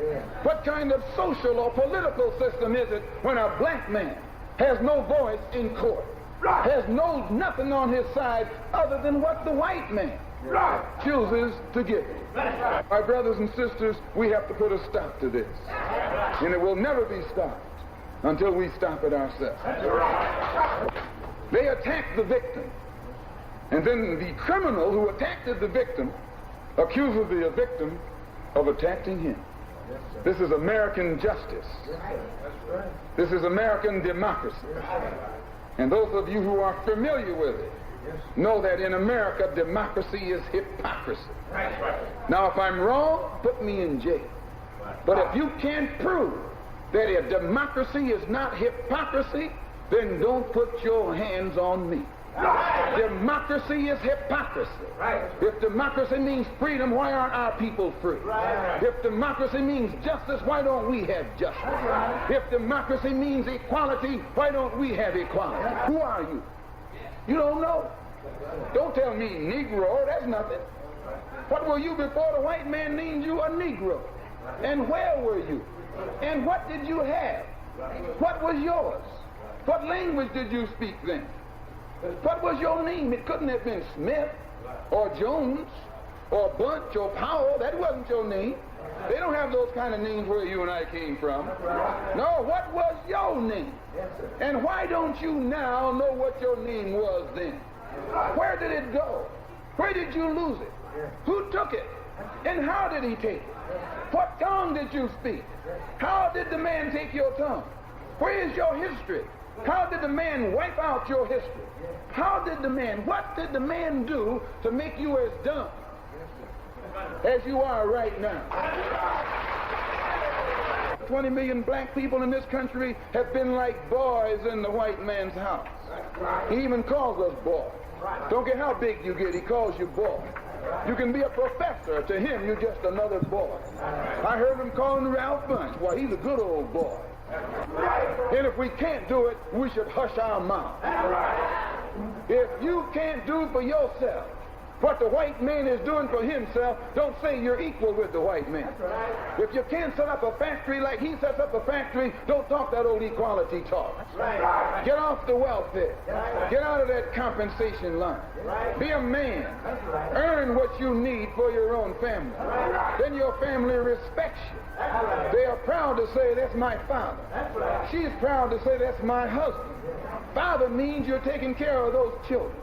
What kind of social or political system is it when a black man has no voice in court, has nothing on his side other than what the white man chooses to give him? My brothers and sisters, we have to put a stop to this, and it will never be stopped until we stop it ourselves. They attack the victim, and then the criminal who attacked the victim accuses the victim of attacking him. This is American justice. This is American democracy. And those of you who are familiar with it know that in America, democracy is hypocrisy. Now, if I'm wrong, put me in jail. But if you can't prove that a democracy is not hypocrisy, then don't put your hands on me. Democracy is hypocrisy. If democracy means freedom, why aren't our people free? If democracy means justice, why don't we have justice? If democracy means equality, why don't we have equality? Who are you? You don't know. Don't tell me Negro, that's nothing. What were you before the white man named you a Negro? And where were you? And what did you have? What was yours? What language did you speak then? What was your name? It couldn't have been Smith or Jones or Bunch or Powell. That wasn't your name. They don't have those kind of names where you and I came from. No, what was your name? And why don't you now know what your name was then? Where did it go? Where did you lose it? Who took it? And how did he take it? What tongue did you speak? How did the man take your tongue? Where is your history? How did the man wipe out your history? What did the man do to make you as dumb as you are right now? 20 million black people in this country have been like boys in the white man's house. He even calls us boys. Don't care how big you get, he calls you boy. You can be a professor. To him, you're just another boy. I heard him calling Ralph Bunch. Well, he's a good old boy. And if we can't do it, we should hush our mouth. If you can't do for yourself what the white man is doing for himself, don't say you're equal with the white man. If you can't set up a factory like he sets up a factory, don't talk that old equality talk. Get off the welfare. Get out of that compensation line. Be a man. Earn what you need for your own family. Then your family respects you. They are proud to say, that's my father. She's proud to say, that's my husband. Father means you're taking care of those children.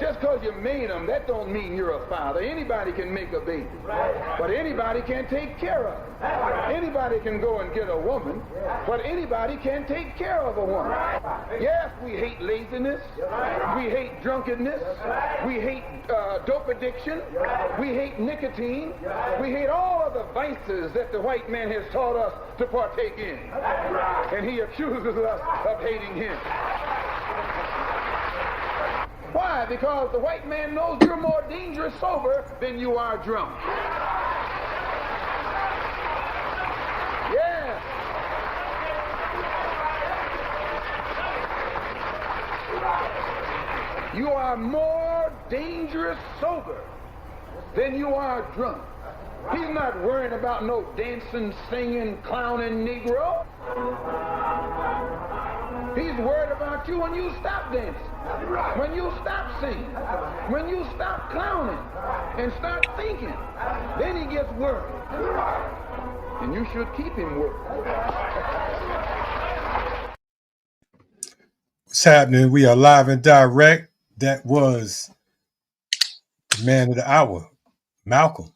Just because you made them, that don't mean you're a father. Anybody can make a baby, but anybody can't take care of them. Anybody can go and get a woman, but anybody can't take care of a woman. Yes, we hate laziness. We hate drunkenness. We hate dope addiction. We hate nicotine. We hate all of the vices that the white man has taught us to partake in. And he accuses us of hating him. Why? Because the white man knows you're more dangerous sober than you are drunk. Yes. You are more dangerous sober than you are drunk. He's not worrying about no dancing, singing, clowning Negro. He's worried about you when you stop dancing, when you stop singing, when you stop clowning and start thinking. Then he gets worried. And you should keep him worried. What's happening? We are live and direct. That was the man of the hour, Malcolm.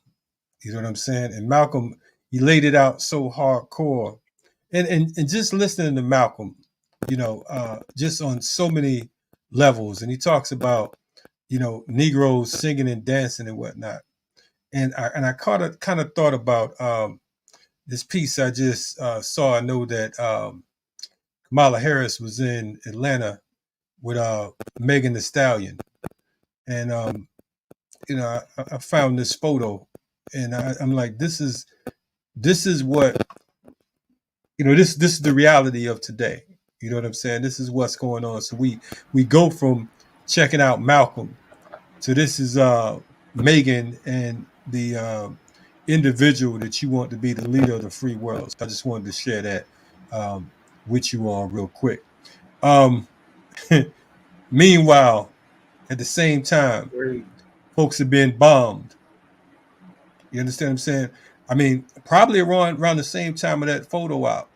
You know what I'm saying? And Malcolm, he laid it out so hardcore. And just listening to Malcolm, you know, just on so many levels. And he talks about, you know, Negroes singing and dancing and whatnot. And I kind of thought about this piece I just saw. I know that Kamala Harris was in Atlanta with Megan Thee Stallion. And, you know, I found this photo and I'm like, this is what, you know, this is the reality of today. You know what I'm saying? This is what's going on. So we go from checking out Malcolm to this is Megan and the individual that you want to be the leader of the free world. So I just wanted to share that with you all real quick. Meanwhile, at the same time, folks have been bombed. You understand what I'm saying? I mean, probably around the same time of that photo op.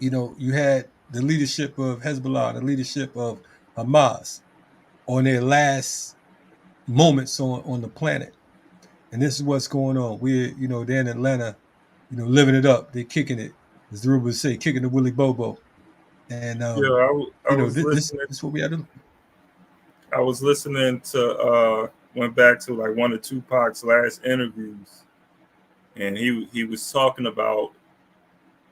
You know, you had the leadership of Hezbollah, the leadership of Hamas on their last moments on the planet. And this is what's going on. We're, you know, they're in Atlanta, you know, living it up. They're kicking it, as Dhoruba would say, kicking the Willy Bobo. And, I you know, was this is what we had to do. I was listening to, went back to like one of Tupac's last interviews. And he was talking about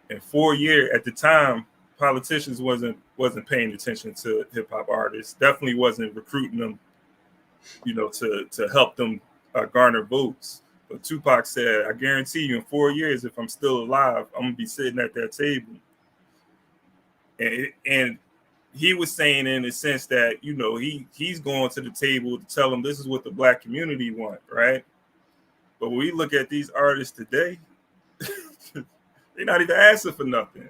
in 4 years, at the time, politicians wasn't paying attention to hip hop artists. Definitely wasn't recruiting them, you know, to help them garner votes. But Tupac said, "I guarantee you, in 4 years, if I'm still alive, I'm gonna be sitting at that table." And he was saying in the sense that, you know, he's going to the table to tell them this is what the black community want, right? But when we look at these artists today, they're not even asking for nothing.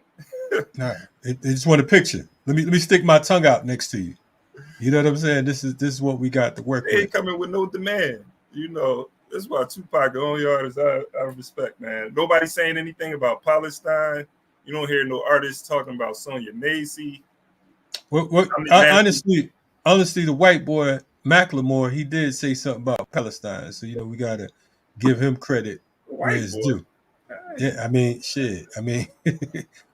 All right. They just want a picture. Let me stick my tongue out next to you. You know what I'm saying? This is what we got to work with. They ain't coming with no demand. You know, that's why Tupac, the only artist I respect, man. Nobody's saying anything about Palestine. You don't hear no artists talking about Sonia Macy. Honestly, the white boy Macklemore, he did say something about Palestine. So, you know, we got to give him credit where it's due. Yeah, I mean, shit. I mean,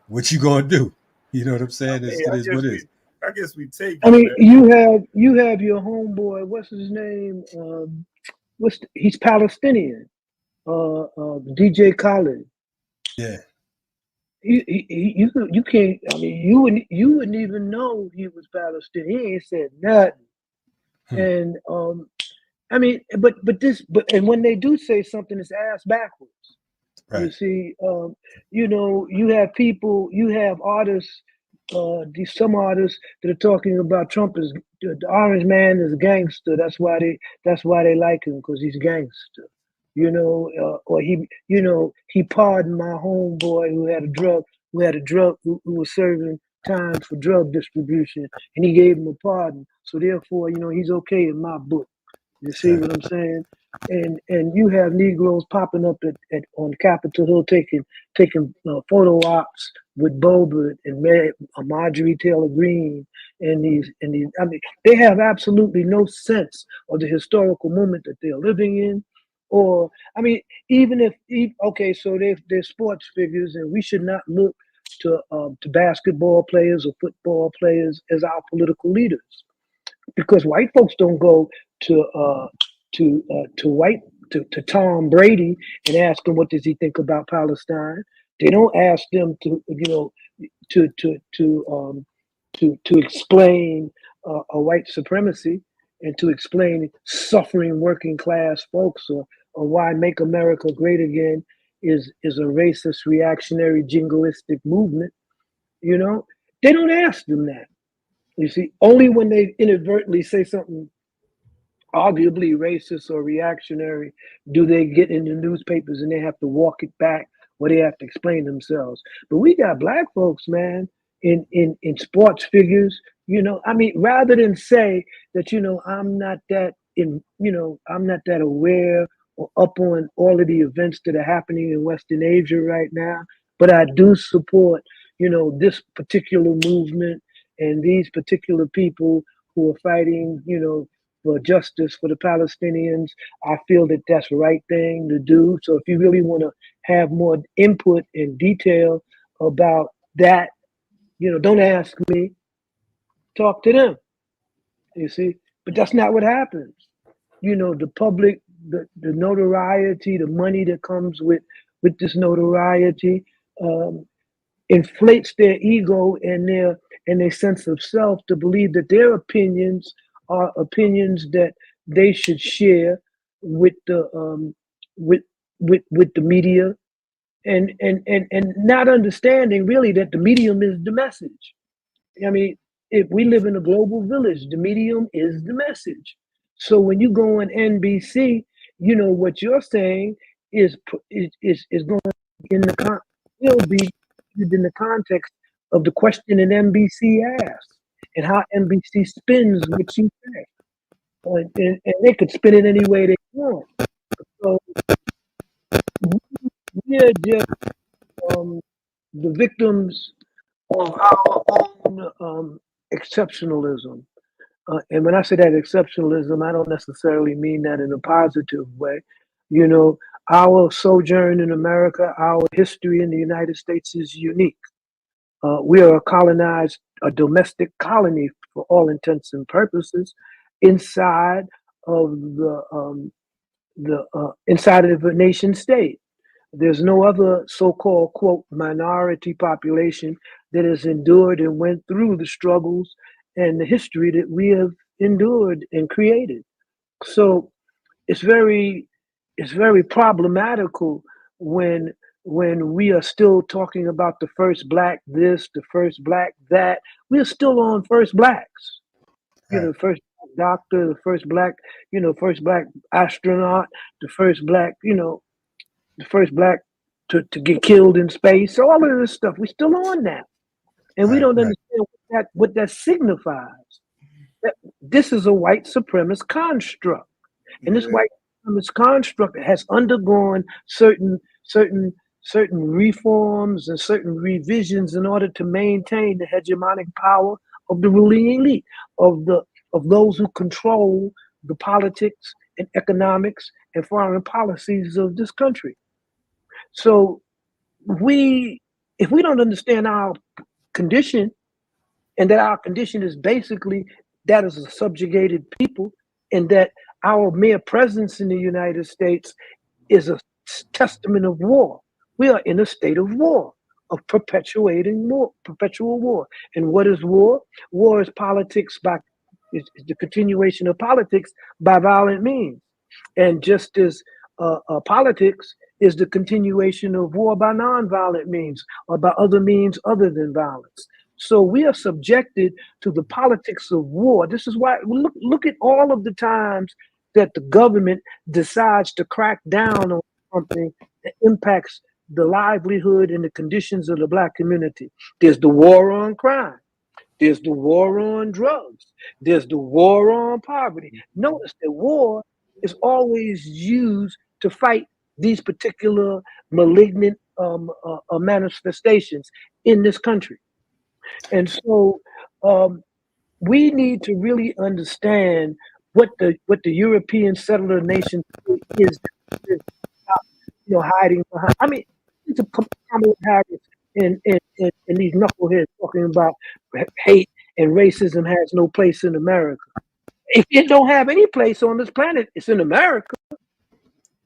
what you gonna do? You know what I'm saying? It is what it is. I guess we take. I mean, you have your homeboy. What's his name? He's Palestinian. DJ Khaled. Yeah. You can't. I mean, you wouldn't even know he was Palestinian. He ain't said nothing. And I mean, but and when they do say something, it's ass backwards. Right. You see, you know, you have people, you have artists, some artists that are talking about Trump as the orange man is a gangster. That's why they like him, because he's a gangster. You know, or he pardoned my homeboy who was serving time for drug distribution, and he gave him a pardon. So therefore, you know, he's okay in my book. You see what I'm saying? And you have Negroes popping up on Capitol Hill taking photo ops with Boba and Marjorie Taylor Greene and these. I mean, they have absolutely no sense of the historical moment that they're living in. Or I mean, so they're sports figures, and we should not look to basketball players or football players as our political leaders, because white folks don't go to Tom Brady and ask him what does he think about Palestine. They don't ask them to explain a white supremacy and to explain suffering working class folks, or why Make America Great Again is a racist, reactionary, jingoistic movement. You know, they don't ask them that. You see, only when they inadvertently say something arguably racist or reactionary do they get in the newspapers and they have to walk it back, or they have to explain themselves. But we got black folks, man, in sports figures. I mean, rather than say that, I'm not that I'm not that aware or up on all of the events that are happening in Western Asia right now, but I do support, this particular movement and these particular people who are fighting, for justice for the Palestinians. I feel that that's the right thing to do. So if you really want to have more input and detail about that, don't ask me, talk to them, you see. But that's not what happens. The public, the notoriety, the money that comes with this notoriety, inflates their ego and their sense of self to believe that their opinions are opinions that they should share with the with the media, and not understanding really that the medium is the message. I mean, if we live in a global village, the medium is the message. So when you go on NBC, what you're saying is going in the will be in the context of the question that NBC asks and how NBC spins what you say, and they could spin it any way they want. So we're just the victims of our own exceptionalism. And when I say that exceptionalism, I don't necessarily mean that in a positive way. Our sojourn in America, our history in the United States is unique. We are a domestic colony for all intents and purposes, inside of inside of a nation state. There's no other so-called, quote, minority population that has endured and went through the struggles and the history that we have endured and created. So it's very problematical when we are still talking about the first black this, the first black that. We're still on first blacks. The first doctor, the first black, first black astronaut, the first black, the first black to get killed in space. So all of this stuff, we're still on that. And we don't understand what that signifies. That this is a white supremacist construct. And this white supremacist construct has undergone certain reforms and certain revisions in order to maintain the hegemonic power of the ruling elite, of those who control the politics and economics and foreign policies of this country. So if we don't understand our condition, and that our condition is basically that as a subjugated people, and that our mere presence in the United States is a testament of war. We are in a state of war, of perpetual war. And what is war? War is politics is the continuation of politics by violent means. And just as politics is the continuation of war by nonviolent means or by other means other than violence. So we are subjected to the politics of war. This is why look at all of the times that the government decides to crack down on something that impacts the livelihood and the conditions of the Black community. There's the war on crime. There's the war on drugs. There's the war on poverty. Notice that war is always used to fight these particular malignant manifestations in this country. And so we need to really understand what the European settler nation is, hiding behind. I mean, it's a Kamala Harris and these knuckleheads talking about hate and racism has no place in America. If it don't have any place on this planet, it's in America.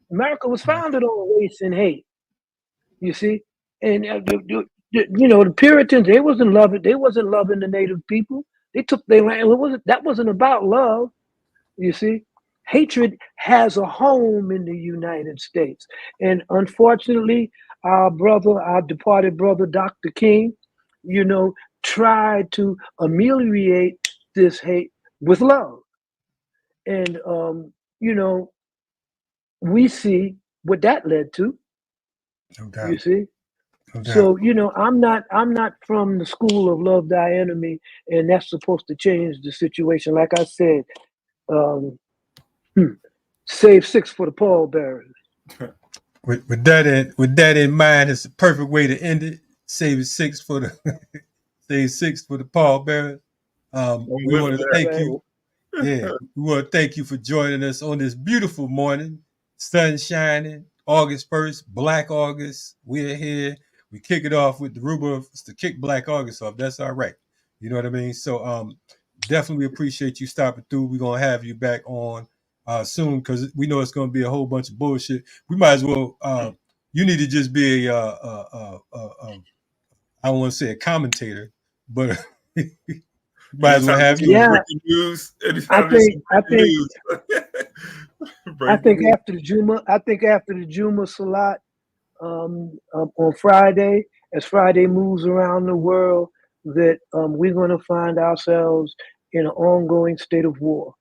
America was founded on race and hate, you see, and the Puritans, they wasn't loving the native people. They took their land. That wasn't about love, you see. Hatred has a home in the United States, and unfortunately, our departed brother, Dr. King, tried to ameliorate this hate with love, and we see what that led to. No doubt. You see, So, you know, I'm not from the school of love thy enemy, and that's supposed to change the situation. Like I said, save 6 for the pallbearers. With that in mind, it's a perfect way to end it. Save 6 for the save 6 for the pallbearers. We want to thank you. Yeah, we want to thank you for joining us on this beautiful morning. Sun shining, August 1st, Black August. We're here. We kick it off with Dhoruba to kick Black August off. That's all right. You know what I mean? So definitely appreciate you stopping through. We're going to have you back on soon because we know it's going to be a whole bunch of bullshit. We might as well, you need to just be I don't want to say a commentator, but might as well have you. Yeah, news, I think after the Juma Salat on Friday, as Friday moves around the world, that we're going to find ourselves in an ongoing state of war,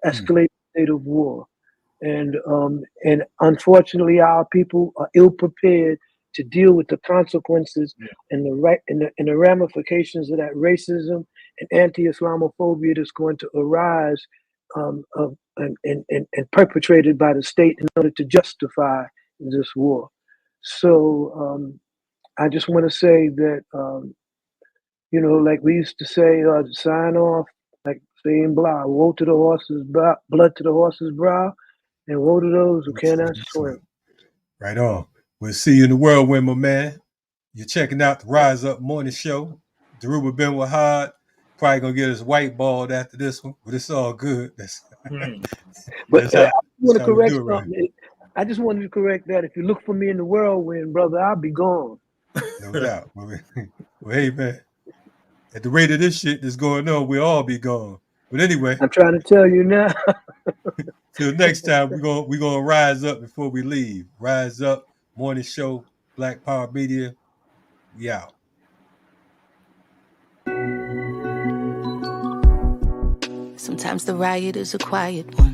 escalated state of war, and unfortunately, our people are ill prepared to deal with the consequences and the ramifications of that racism and anti-Islamophobia that's going to arise and perpetrated by the state in order to justify this war. So I just want to say that, you know, like we used to say, sign off, like saying blah, woe to the horse's brow, blood to the horse's brow, and woe to those who cannot swim. Right on. We'll see you in the whirlwind, my man. You're checking out the Rise Up Morning Show. Dhoruba Bin Wahad. Probably gonna get us whiteballed after this one, but it's all good. But I want to correct something. I just wanted to correct that. If you look for me in the whirlwind, brother, I'll be gone. No doubt. Well, hey, man. At the rate of this shit that's going on, we'll all be gone. But anyway, I'm trying to tell you now. Till next time, we're gonna rise up before we leave. Rise Up Morning Show, Black Power Media. We out. Sometimes the riot is a quiet one,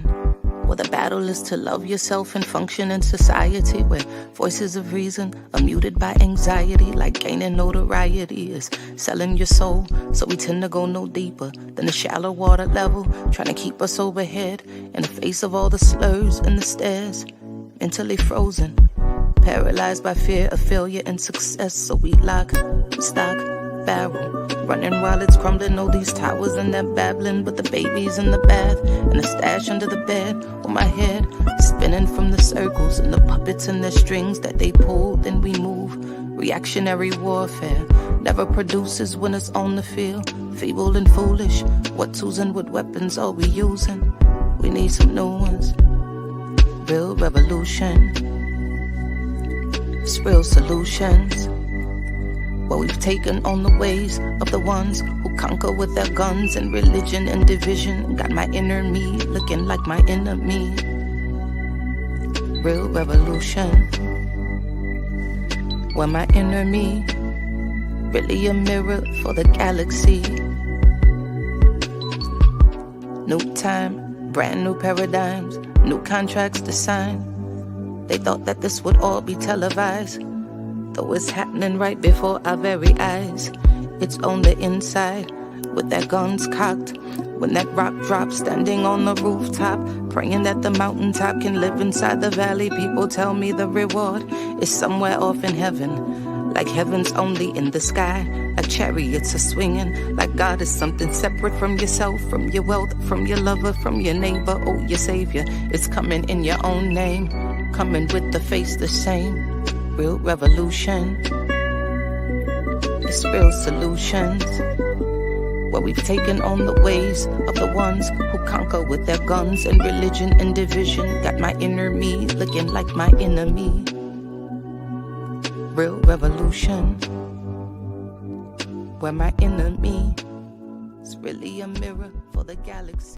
where the battle is to love yourself and function in society, where voices of reason are muted by anxiety, like gaining notoriety is selling your soul. So we tend to go no deeper than the shallow water level, trying to keep us overhead in the face of all the slurs and the stares, mentally frozen, paralyzed by fear of failure and success. So we lock, stock, barrel, running while it's crumbling. All these towers and they're babbling, but the baby's in the bath and the stash under the bed, on my head spinning from the circles and the puppets and the strings that they pull. Then we move. Reactionary warfare never produces winners on the field. Feeble and foolish, what tools and what weapons are we using? We need some new ones. Real revolution, it's real solutions. What we've taken on the ways of the ones who conquer with their guns and religion and division. Got my inner me looking like my enemy. Real revolution, where my inner me really a mirror for the galaxy. New time, brand new paradigms, new contracts to sign. They thought that this would all be televised, though it's happening right before our very eyes. It's on the inside, with their guns cocked. When that rock drops, standing on the rooftop, praying that the mountaintop can live inside the valley. People tell me the reward is somewhere off in heaven, like heaven's only in the sky. Like chariots are swinging, like God is something separate from yourself, from your wealth, from your lover, from your neighbor. Oh, your savior is coming in your own name, coming with the face the same. Real revolution, it's real solutions. Where we've taken on the ways of the ones who conquer with their guns and religion and division. Got my inner me looking like my enemy. Real revolution, where my enemy is really a mirror for the galaxy.